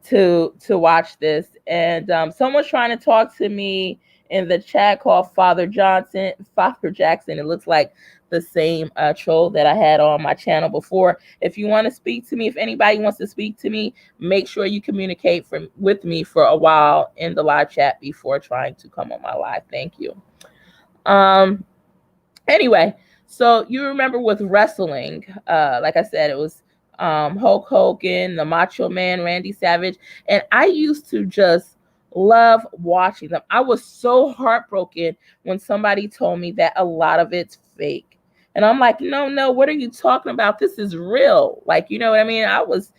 to watch this. And someone's trying to talk to me in the chat called Father Jackson. It looks like the same troll that I had on my channel before. If you want to speak to me, if anybody wants to speak to me, make sure you communicate with me for a while in the live chat before trying to come on my live. Thank you. Anyway, so you remember with wrestling, like I said, it was Hulk Hogan, the Macho Man, Randy Savage, and I used to just love watching them. I was so heartbroken when somebody told me that a lot of it's fake. And I'm like, no, what are you talking about? This is real. Like, you know what I mean? I was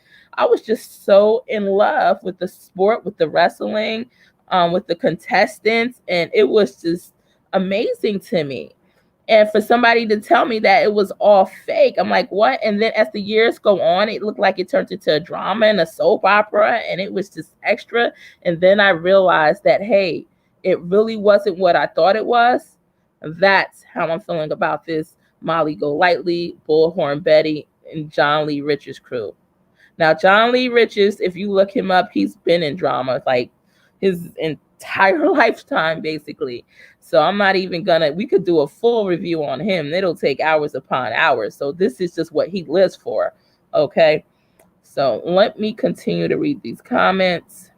just so in love with the sport, with the wrestling, with the contestants, and it was just amazing to me. And for somebody to tell me that it was all fake, I'm like, what? And then as the years go on, it looked like it turned into a drama and a soap opera, and it was just extra. And then I realized that, hey, it really wasn't what I thought it was. That's how I'm feeling about this Molly Golightly, Bullhorn Betty, and John Lee Richards crew. Now, John Lee Richards, if you look him up, he's been in drama like his entire lifetime, basically. So I'm not even we could do a full review on him. It'll take hours upon hours. So this is just what he lives for. Okay. So let me continue to read these comments.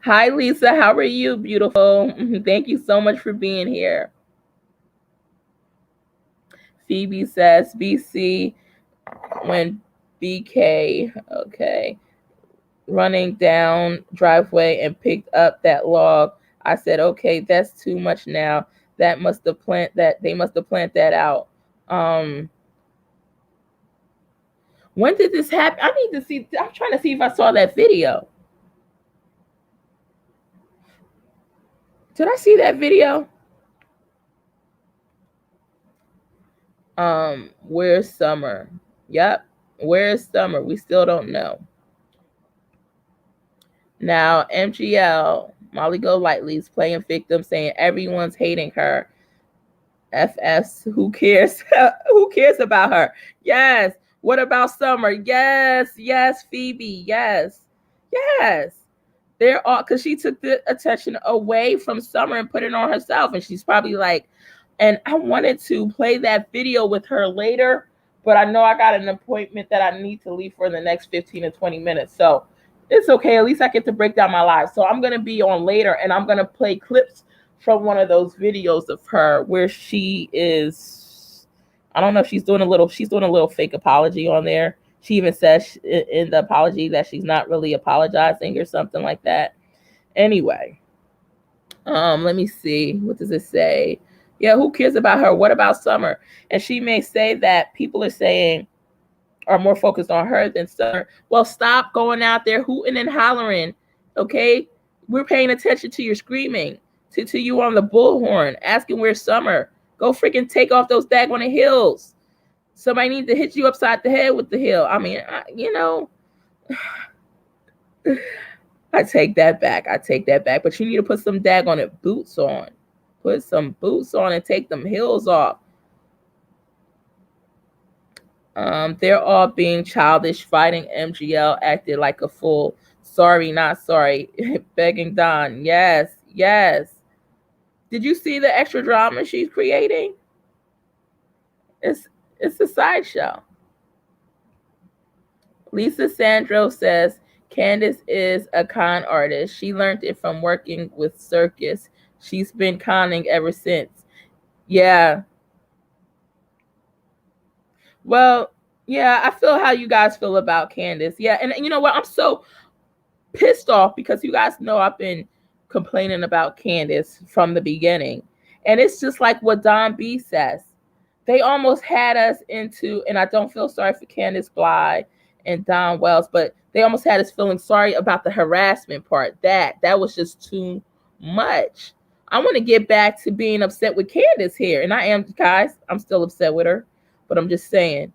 Hi, Lisa. How are you, beautiful? Thank you so much for being here. Phoebe says, BC, when BK, okay, running down driveway and picked up that log. I said, okay, that's too much now. They must have planted that out. When did this happen? I need to see. I'm trying to see if I saw that video. Did I see that video? Where's Summer? Yep. Where's Summer? We still don't know. Now, MGL, Molly Golightly, is playing victim, saying everyone's hating her. FS, who cares? Who cares about her? Yes. What about Summer? Yes. Yes, Phoebe. Yes. Yes. They're all, because she took the attention away from Summer and put it on herself. And she's probably like, and I wanted to play that video with her later, but I know I got an appointment that I need to leave for the next 15 to 20 minutes. So it's okay. At least I get to break down my life. So I'm going to be on later, and I'm going to play clips from one of those videos of her where she is, I don't know if she's doing a little fake apology on there. She even says in the apology that she's not really apologizing or something like that. Anyway, Let me see. What does it say? Yeah, who cares about her? What about Summer? And she may say that people are saying are more focused on her than Summer. Well, stop going out there hooting and hollering. Okay? We're paying attention to your screaming, to you on the bullhorn, asking where's Summer. Go freaking take off those daggone heels. Somebody needs to hit you upside the head with the heel. I mean, I take that back. But you need to put some daggone boots on. Put some boots on and take them heels off. They're all being childish, fighting MGL, acted like a fool. Sorry, not sorry. Begging Don. Yes. Did you see the extra drama she's creating? It's a sideshow. Lisa Sandro says, Candus is a con artist. She learned it from working with Circus. She's been conning ever since. Yeah. Well, yeah, I feel how you guys feel about Candus. Yeah, and you know what? I'm so pissed off because you guys know I've been complaining about Candus from the beginning. And it's just like what Don B says. They almost had us into, and I don't feel sorry for Candace Bly and Don Wells, but they almost had us feeling sorry about the harassment part. That was just too much. I want to get back to being upset with Candace here. And I am, guys, I'm still upset with her. But I'm just saying,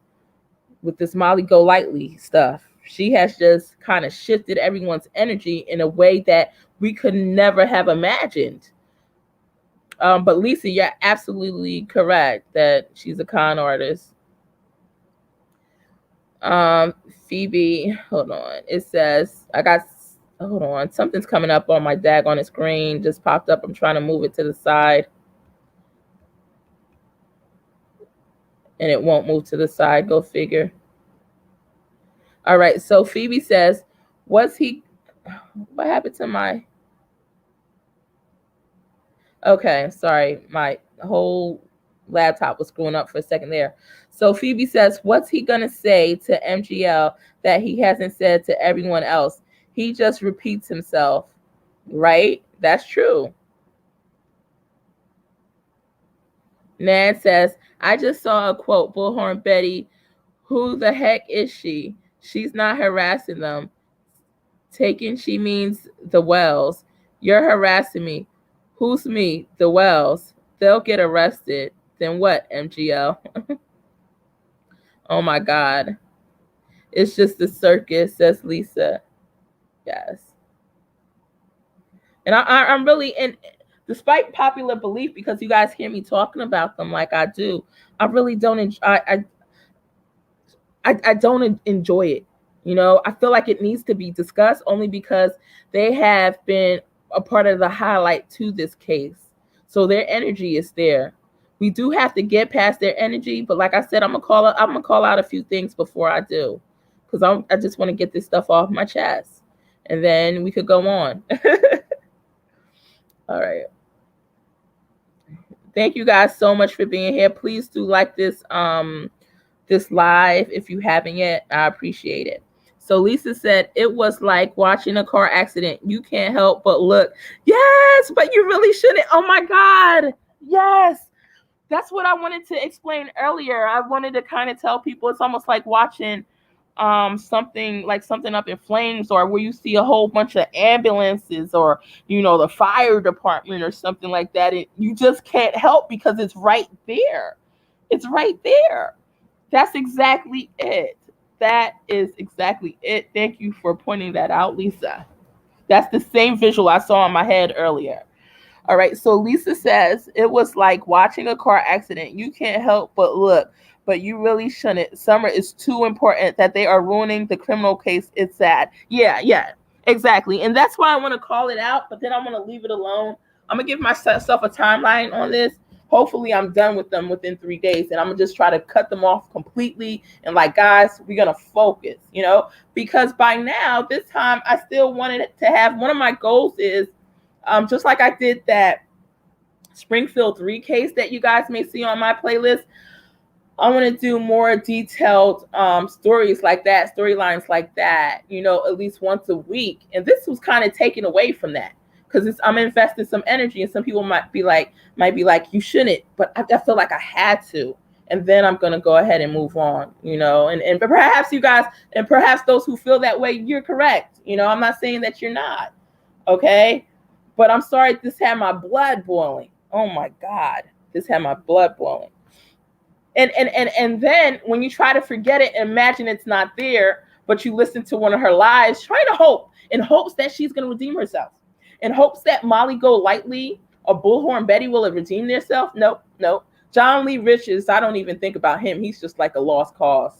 with this Molly Golightly stuff, she has just kind of shifted everyone's energy in a way that we could never have imagined. But Lisa, you're absolutely correct that she's a con artist. Phoebe, hold on. It says, hold on. Something's coming up on my daggone screen. Just popped up. I'm trying to move it to the side. And it won't move to the side. Go figure. All right. So Phoebe says, what happened to my... Okay, sorry. My whole laptop was screwing up for a second there. So Phoebe says, what's he going to say to MGL that he hasn't said to everyone else? He just repeats himself, right? That's true. Nan says, I just saw a quote, Bullhorn Betty, who the heck is she? She's not harassing them. Taking, she means the Wells. You're harassing me. Who's me? The Wells. They'll get arrested. Then what, MGL? Oh my God. It's just the circus, says Lisa. Yes. And I'm really, and despite popular belief, because you guys hear me talking about them like I do, I really don't, I don't enjoy it. You know, I feel like it needs to be discussed only because they have been a part of the highlight to this case. So their energy is there. We do have to get past their energy, but like I said, I'm gonna call out a few things before I do, because I just want to get this stuff off my chest, and then we could go on. All right. Thank you guys so much for being here. Please do like this this live if you haven't yet. I appreciate it. So Lisa said, it was like watching a car accident. You can't help but look. Yes, but you really shouldn't. Oh my God. Yes. That's what I wanted to explain earlier. I wanted to kind of tell people it's almost like watching something up in flames, or where you see a whole bunch of ambulances, or, you know, the fire department or something like that. You just can't help because it's right there. It's right there. That's exactly it. That is exactly it. Thank you for pointing that out, Lisa. That's the same visual I saw in my head earlier. All right, so Lisa says, it was like watching a car accident. You can't help but look, but you really shouldn't. Summer is too important that they are ruining the criminal case. It's sad. Yeah, exactly. And that's why I want to call it out, but then I'm going to leave it alone. I'm going to give myself a timeline on this. Hopefully I'm done with them within 3 days, and I'm going to just try to cut them off completely. And like, guys, we're going to focus, you know, because by now, this time, I still wanted to have, one of my goals is, just like I did that Springfield 3 case that you guys may see on my playlist, I want to do more detailed storylines like that, you know, at least once a week. And this was kind of taken away from that. because I'm investing some energy, and some people might be like, you shouldn't, but I feel like I had to, and then I'm gonna go ahead and move on, and perhaps you guys, and perhaps those who feel that way, you're correct. I'm not saying that you're not, okay, but I'm sorry, this had my blood boiling. Oh my God, this had my blood boiling. And then when you try to forget it and imagine it's not there, but you listen to one of her lives, try to hope, in hopes that she's going to redeem herself, in hopes that Molly Golightly or Bullhorn Betty will have redeemed themselves. Nope. John Lee Riches, I don't even think about him. He's just like a lost cause.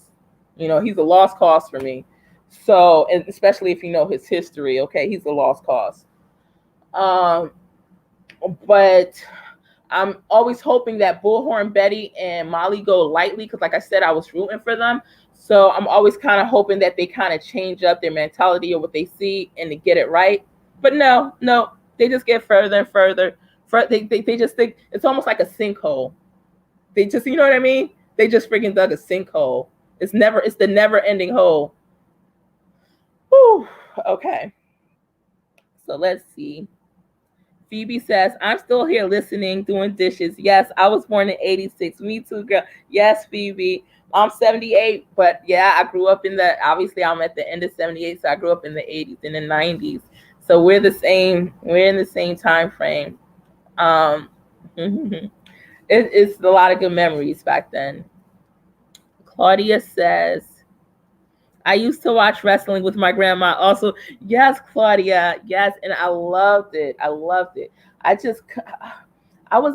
He's a lost cause for me. So, and especially if you know his history, okay, he's a lost cause. But I'm always hoping that Bullhorn Betty and Molly Golightly, because like I said, I was rooting for them. So I'm always kind of hoping that they kind of change up their mentality or what they see and to get it right. But no, they just get further and further. They just think it's almost like a sinkhole. They just, you know what I mean? They just freaking dug a sinkhole. It's the never ending hole. Whew. Okay. So let's see. Phoebe says, I'm still here listening, doing dishes. Yes, I was born in 86. Me too, girl. Yes, Phoebe. I'm 78, but yeah, I grew up obviously I'm at the end of 78, so I grew up in the 80s and the 90s. So we're in the same time frame. It's a lot of good memories back then. Claudia says, I used to watch wrestling with my grandma also. Yes, Claudia. Yes. And I loved it. I was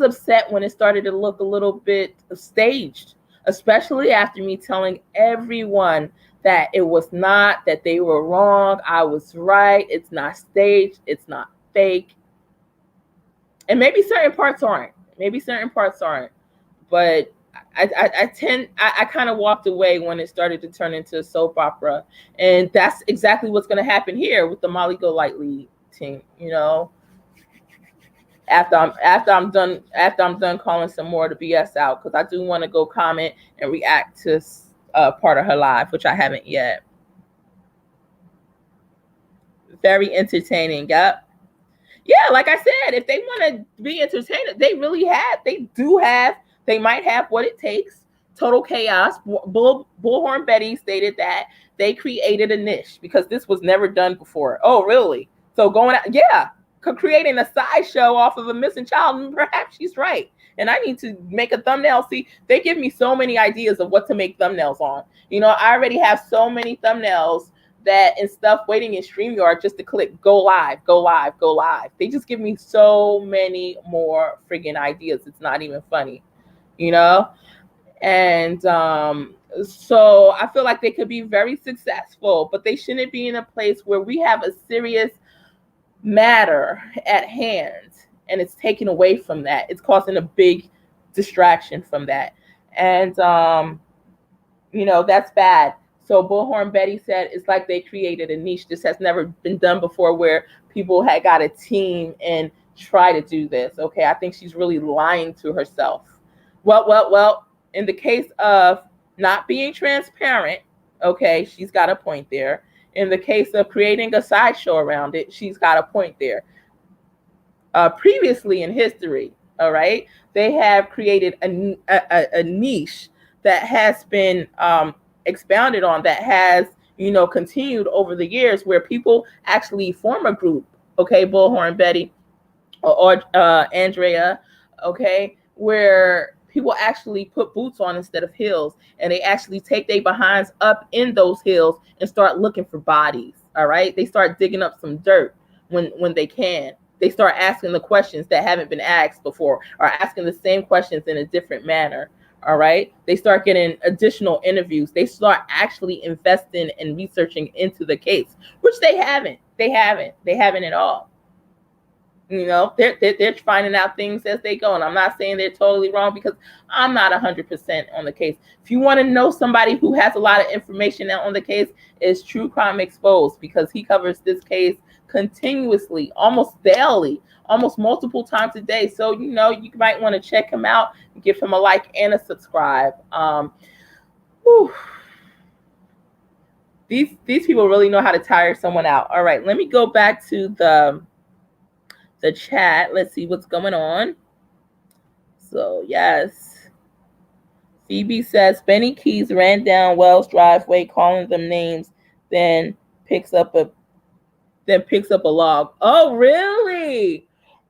upset when it started to look a little bit staged, especially after me telling everyone that it was not, that they were wrong. I was right. It's not staged. It's not fake. And maybe certain parts aren't. But I kind of walked away when it started to turn into a soap opera, and that's exactly what's going to happen here with the Molly Golightly team. After I'm done calling some more of the BS out, because I do want to go comment and react to part of her live, which I haven't yet. Very entertaining. Yep. Yeah, like I said, if they want to be entertained, they might have what it takes. Total chaos. Bullhorn Betty stated that they created a niche because this was never done before. Oh, really? So creating a sideshow off of a missing child, and perhaps she's right. And I need to make a thumbnail. See, they give me so many ideas of what to make thumbnails on. I already have so many thumbnails and stuff waiting in StreamYard just to click go live. They just give me so many more friggin' ideas. It's not even funny, And so I feel like they could be very successful, but they shouldn't be in a place where we have a serious matter at hand and it's taken away from that. It's causing a big distraction from that. And, that's bad. So Bullhorn Betty said it's like they created a niche. This has never been done before where people had got a team and try to do this. Okay, I think she's really lying to herself. Well, in the case of not being transparent, okay, she's got a point there. In the case of creating a sideshow around it, she's got a point there. Previously in history, all right, they have created a niche that has been expounded on, that has continued over the years, where people actually form a group, okay, Bullhorn Betty or Andrea, okay, where people actually put boots on instead of heels, and they actually take their behinds up in those heels and start looking for bodies. All right, they start digging up some dirt when they can. They start asking the questions that haven't been asked before, or asking the same questions in a different manner. All right. They start getting additional interviews. They start actually investing and researching into the case, which they haven't. They haven't at all. They're finding out things as they go. And I'm not saying they're totally wrong, because I'm not 100% on the case. If you want to know somebody who has a lot of information on the case, it's True Crime Exposed, because he covers this case continuously, almost daily, almost multiple times a day. So, you might want to check him out, give him a like and a subscribe. These people really know how to tire someone out. All right, let me go back to the chat. Let's see what's going on. So yes, Phoebe says Benny Keys ran down Wells' driveway, calling them names, then picks up a log. Oh, really?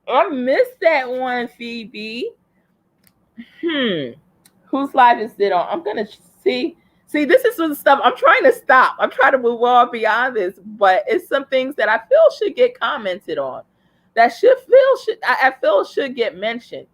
I missed that one, Phoebe. Whose live is it on? I'm gonna see. This is some stuff I'm trying to stop. I'm trying to move on beyond this, but it's some things that I feel should get commented on. That I feel should get mentioned.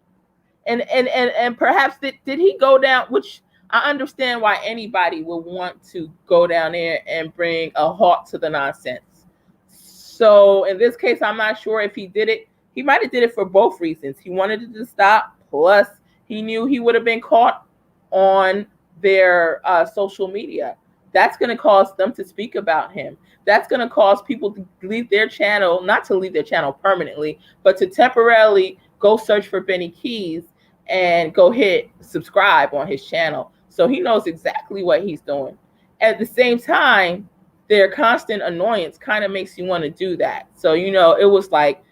And perhaps did he go down, which I understand why anybody would want to go down there and bring a halt to the nonsense. So in this case, I'm not sure if he did it. He might have did it for both reasons. He wanted it to stop, plus he knew he would have been caught on their social media. That's going to cause them to speak about him. That's going to cause people to leave their channel, not to leave their channel permanently, but to temporarily go search for Benny Keys and go hit subscribe on his channel. So he knows exactly what he's doing. At the same time, their constant annoyance kind of makes you want to do that. So, it was like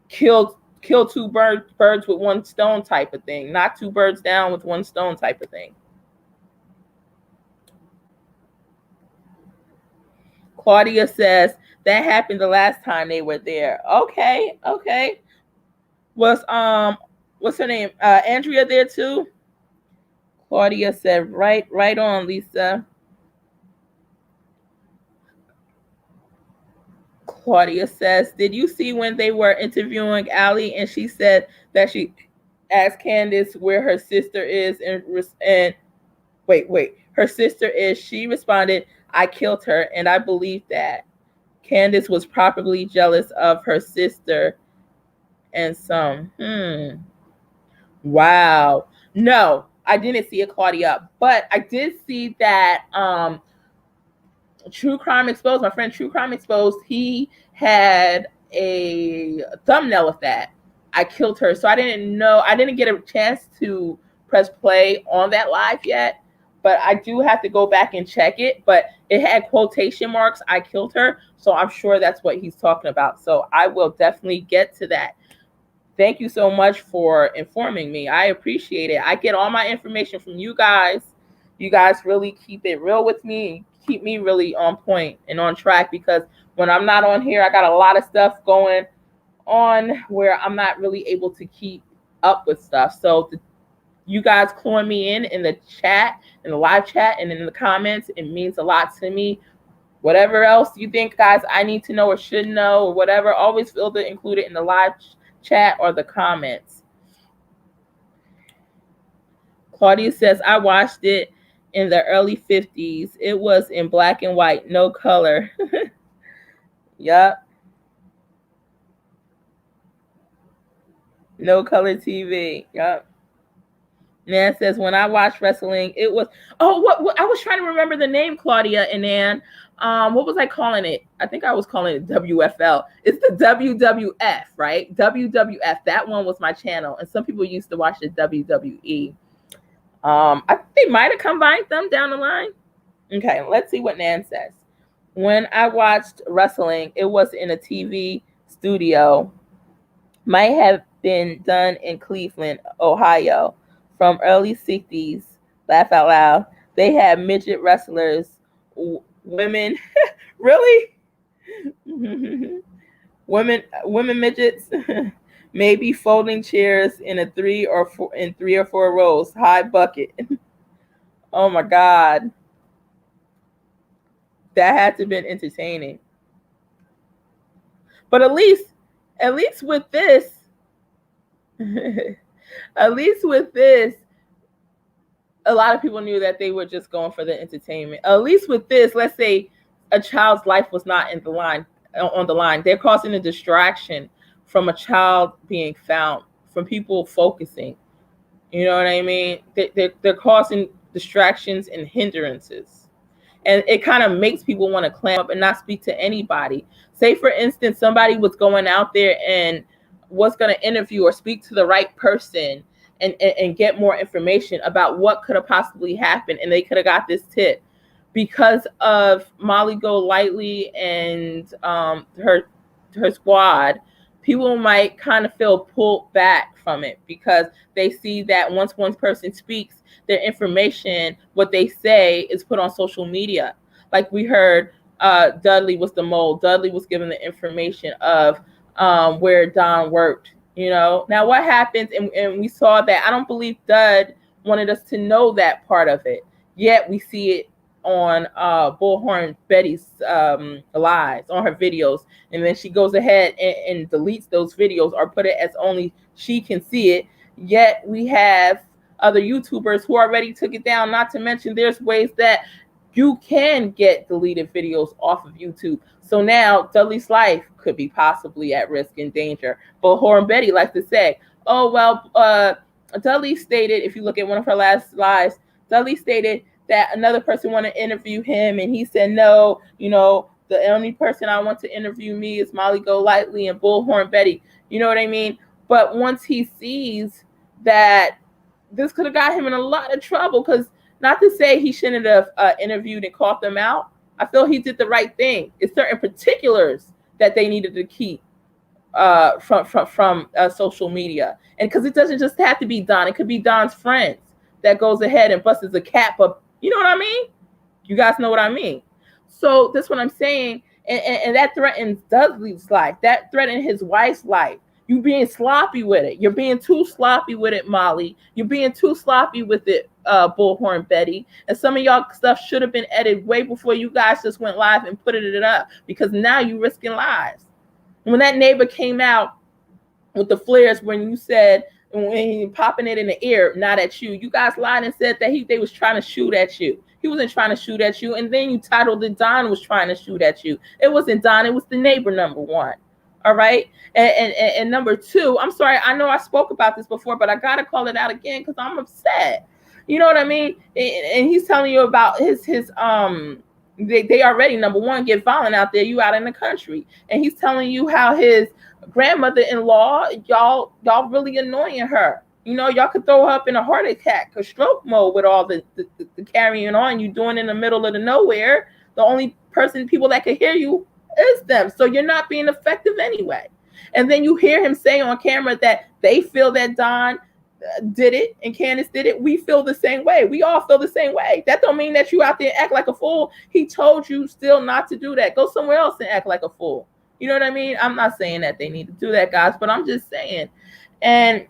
kill two birds with one stone type of thing, not two birds down with one stone type of thing. Claudia says that happened the last time they were there. Okay. Was what's her name? Andrea there too? Claudia said, right on, Lisa. Claudia says, did you see when they were interviewing Allie and she said that she asked Candus where her sister is and wait, her sister is. She responded, I killed her, and I believe that. Candus was probably jealous of her sister and some. Wow. No, I didn't see it, Claudia, but I did see that True Crime Exposed, my friend True Crime Exposed, he had a thumbnail of that. I killed her. So I didn't get a chance to press play on that live yet, but I do have to go back and check it. But it had quotation marks, I killed her. So I'm sure that's what he's talking about. So I will definitely get to that. Thank you so much for informing me. I appreciate it. I get all my information from you guys. You guys really keep it real with me. Keep me really on point and on track, because when I'm not on here, I got a lot of stuff going on where I'm not really able to keep up with stuff. So you guys cluing me in the chat, in the live chat, and in the comments, it means a lot to me. Whatever else you think, guys, I need to know or should know or whatever, always feel to include it in the live chat or the comments. Claudia says, I watched it in the early 50s. It was in black and white, no color. Yup. No color TV. Yup. Nan says, when I watched wrestling, it was, what I was trying to remember the name, Claudia and Nan. What was I calling it? I think I was calling it WFL. It's the WWF, right? WWF. That one was my channel. And some people used to watch the WWE. I think they might have combined them down the line. Okay, let's see what Nan says. When I watched wrestling, it was in a TV studio. Might have been done in Cleveland, Ohio, from early 60s. Laugh out loud. They had midget wrestlers, women. Really? women midgets. Maybe folding chairs in three or four rows. High bucket. Oh my God. That had to have been entertaining. But at least with this, a lot of people knew that they were just going for the entertainment. At least with this, let's say a child's life was not on the line. They're causing a distraction from a child being found, from people focusing. You know what I mean? They're causing distractions and hindrances. And it kind of makes people want to clam up and not speak to anybody. Say, for instance, somebody was going out there and was going to interview or speak to the right person and get more information about what could have possibly happened. And they could have got this tip. Because of Molly Golightly and her squad, people might kind of feel pulled back from it because they see that once one person speaks, their information, what they say, is put on social media. Like we heard, Dudley was the mole. Dudley was given the information of where Don worked. Now what happens, and we saw that. I don't believe Dud wanted us to know that part of it, yet we see it on Bullhorn Betty's lives, on her videos, and then she goes ahead and deletes those videos or put it as only she can see it. Yet we have other YouTubers who already took it down. Not to mention there's ways that you can get deleted videos off of YouTube. So now Dudley's life could be possibly at risk and danger. Bullhorn Betty likes to say, oh, well, Dudley stated, if you look at one of her last lives, Dudley stated that another person wanted to interview him, and he said, no, the only person I want to interview me is Molly Golightly and Bullhorn Betty. You know what I mean? But once he sees that this could have got him in a lot of trouble, because not to say he shouldn't have interviewed and caught them out. I feel he did the right thing. It's certain particulars that they needed to keep from social media. And because it doesn't just have to be Don. It could be Don's friends that goes ahead and busts a cap up. You know what I mean? You guys know what I mean? So that's what I'm saying. And that threatens Dudley's life. That threatens his wife's life. You being sloppy with it. You're being too sloppy with it, Molly. You're being too sloppy with it, Bullhorn Betty. And some of y'all stuff should have been edited way before you guys just went live and put it up, because now you're risking lives. When that neighbor came out with the flares, when you said, when he popping it in the air, not at you, you guys lied and said that they was trying to shoot at you. He wasn't trying to shoot at you. And then you titled it Don was trying to shoot at you. It wasn't Don. It was the neighbor, number one. All right. And number two, I'm sorry. I know I spoke about this before, but I got to call it out again because I'm upset. You know what I mean? And he's telling you about his they already, number one, get violent out there. You out in the country. And he's telling you how his grandmother-in-law, y'all really annoying her. Y'all could throw her up in a heart attack or stroke mode with all the carrying on you doing in the middle of the nowhere. The only people that can hear you is them. So you're not being effective anyway. And then you hear him say on camera that they feel that Don did it and Candace did it. We feel the same way. We all feel the same way. That don't mean that you out there act like a fool. He told you still not to do that. Go somewhere else and act like a fool. You know what I mean? I'm not saying that they need to do that, guys, but I'm just saying. And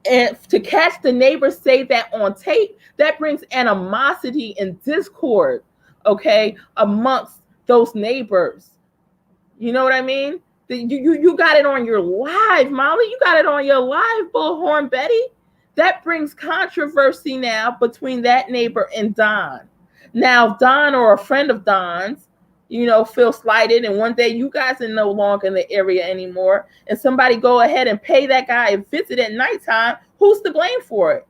to catch the neighbors say that on tape, that brings animosity and discord, okay, amongst those neighbors. You know what I mean? You got it on your live, Molly. You got it on your live, Bullhorn Betty. That brings controversy now between that neighbor and Don. Now, Don or a friend of Don's, feel slighted, and one day you guys are no longer in the area anymore, and somebody go ahead and pay that guy and visit at nighttime. Who's to blame for it?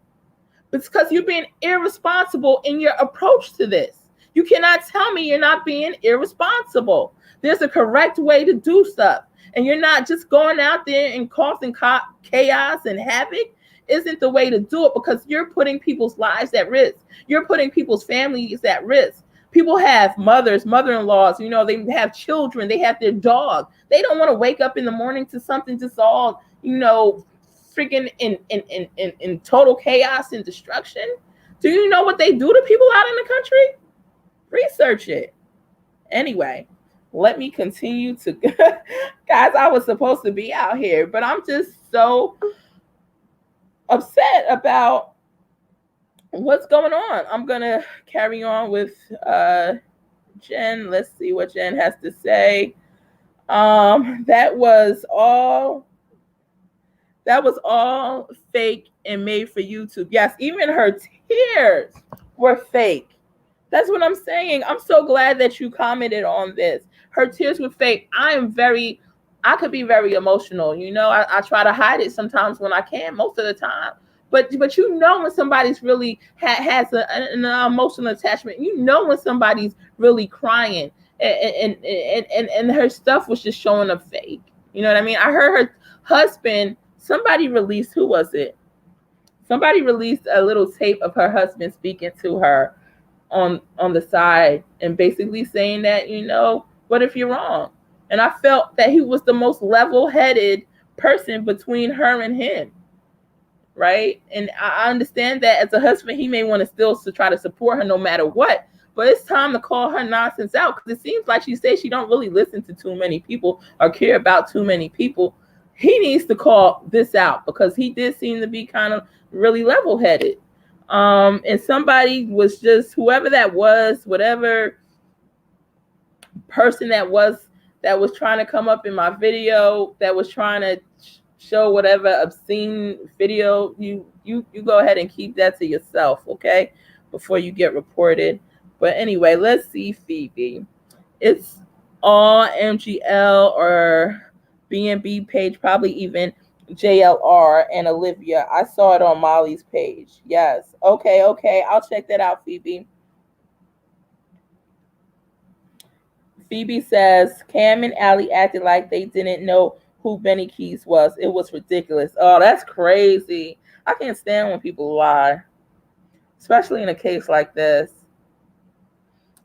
It's because you're being irresponsible in your approach to this. You cannot tell me you're not being irresponsible. There's a correct way to do stuff. And you're not just going out there and causing chaos and havoc. Isn't the way to do it, because you're putting people's lives at risk. You're putting people's families at risk. People have mothers, mother-in-laws, they have children, they have their dog. They don't want to wake up in the morning to something just all, freaking in total chaos and destruction. Do you know what they do to people out in the country? Research it. Anyway, let me continue to guys, I was supposed to be out here, but I'm just so upset about what's going on. I'm gonna carry on with Jen. Let's see what Jen has to say. That was all fake and made for YouTube. Yes, even her tears were fake. That's what I'm saying. I'm so glad that you commented on this. Her tears were fake. I could be very emotional. I try to hide it sometimes when I can, most of the time. But when somebody's really has an emotional attachment, when somebody's really crying, and her stuff was just showing up fake. You know what I mean? I heard her husband, somebody released, who was it? Somebody released a little tape of her husband speaking to her on the side and basically saying that, what if you're wrong? And I felt that he was the most level-headed person between her and him, right? And I understand that as a husband, he may want to still try to support her no matter what. But it's time to call her nonsense out, because it seems like she says she don't really listen to too many people or care about too many people. He needs to call this out, because he did seem to be kind of really level-headed. And somebody was just, whoever that was, whatever person that was trying to come up in my video, that was trying to show whatever obscene video, you go ahead and keep that to yourself, okay, before you get reported. But anyway, let's see, Phoebe. It's all MGL or B&B page, probably even JLR and Olivia. I saw it on Molly's page. Yes. Okay. I'll check that out, Phoebe. Phoebe says, Cam and Allie acted like they didn't know who Benny Keys was. It was ridiculous. Oh, that's crazy. I can't stand when people lie, especially in a case like this.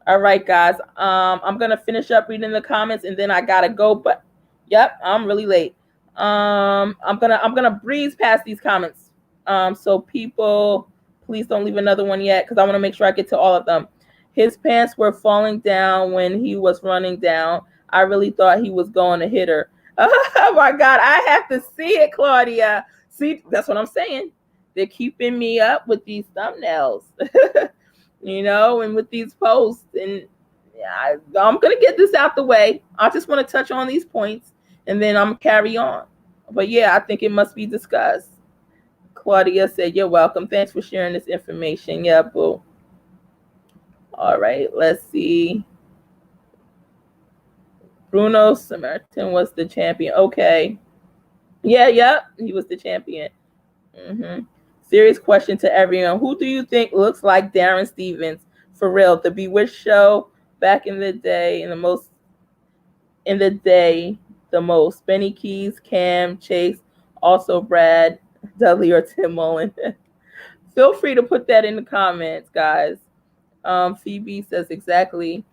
All right, guys. I'm gonna finish up reading the comments, and then I gotta go. But yep, I'm really late. I'm gonna breeze past these comments. So people, please don't leave another one yet, because I want to make sure I get to all of them. His pants were falling down when he was running down. I really thought he was going to hit her. Oh my God, I have to see it, Claudia. See, that's what I'm saying. They're keeping me up with these thumbnails. You know, and with these posts, and I'm going to get this out the way. I just want to touch on these points, and then I'm going to carry on. But yeah, I think it must be discussed. Claudia said, you're welcome. Thanks for sharing this information. Yeah, boo. All right, let's see. Bruno Samaritan was the champion. Okay. Yeah, he was the champion. Serious question to everyone. Who do you think looks like Darren Stevens? For real, the Bewitched show back in the day, the most. Benny Keys, Cam, Chase, also Brad, Dudley, or Tim Mullen. Feel free to put that in the comments, guys. Phoebe says exactly.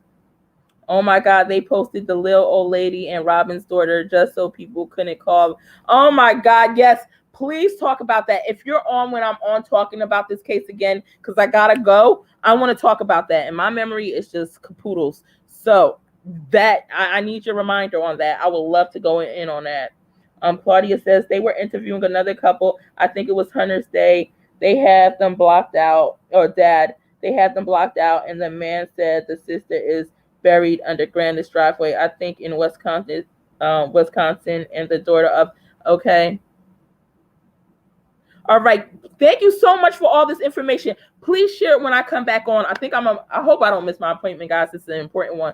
Oh my God, they posted the little old lady and Robin's daughter just so people couldn't call. Oh my God, yes. Please talk about that. If you're on when I'm on talking about this case again, because I gotta go, I want to talk about that. And my memory is just capoodles. So that I need your reminder on that. I would love to go in on that. Claudia says they were interviewing another couple. I think it was Hunter's Day. They had them blocked out, or Dad. They had them blocked out, and the man said the sister is buried under Grandis driveway. I think in Wisconsin, and the daughter of. Okay. All right. Thank you so much for all this information. Please share it when I come back on. I hope I don't miss my appointment, guys. It's an important one,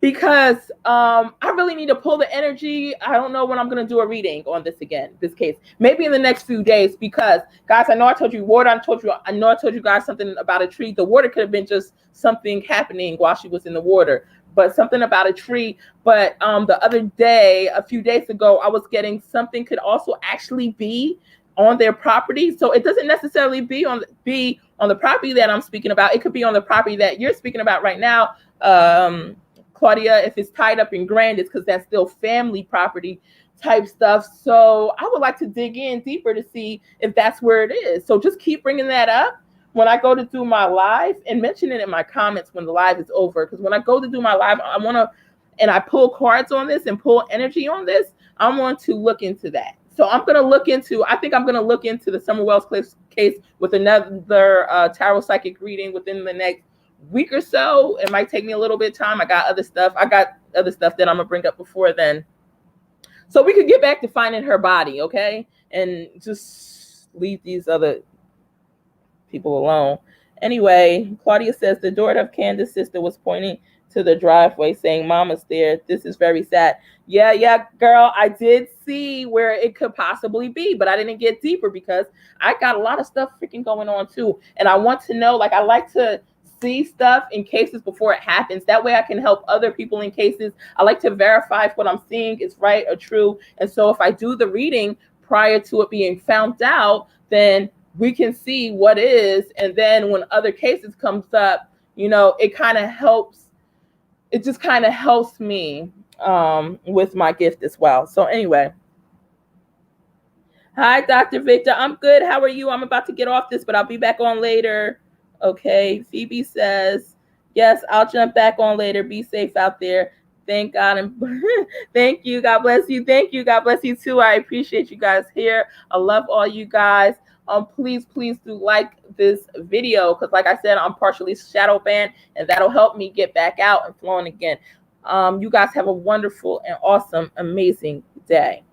because I really need to pull the energy. I don't know when I'm going to do a reading on this case. Maybe in the next few days, because, guys, I know I told you guys something about a tree. The water could have been just something happening while she was in the water, but something about a tree. But the other day, a few days ago, I was getting something could also actually be on their property. So it doesn't necessarily be on the property that I'm speaking about. It could be on the property that you're speaking about right now, Claudia, if it's tied up in Grandis, because that's still family property type stuff. So I would like to dig in deeper to see if that's where it is. So just keep bringing that up when I go to do my live, and mention it in my comments when the live is over. Because when I go to do my live, I pull cards on this and pull energy on this, I want to look into that. So I think I'm going to look into the Summer Wells case with another tarot psychic reading within the next week or so. It might take me a little bit of time. I got other stuff that I'm going to bring up before then. So we could get back to finding her body, okay? And just leave these other people alone. Anyway, Claudia says the daughter of Candus' sister was pointing to the driveway saying, Mama's there. This is very sad. Yeah, girl, I did see where it could possibly be, but I didn't get deeper because I got a lot of stuff freaking going on too. And I want to know, I like to see stuff in cases before it happens. That way I can help other people in cases. I like to verify if what I'm seeing is right or true. And so if I do the reading prior to it being found out, then we can see what is. And then when other cases comes up, it kind of helps. It just kind of helps me with my gift as well. So anyway. Hi, Dr. Victor. I'm good. How are you? I'm about to get off this, but I'll be back on later. Okay. Phoebe says, yes, I'll jump back on later. Be safe out there. Thank God. And thank you. God bless you. Thank you. God bless you too. I appreciate you guys here. I love all you guys. Please do like this video, because like I said, I'm partially shadow banned, and that'll help me get back out and flowing again. You guys have a wonderful and awesome, amazing day.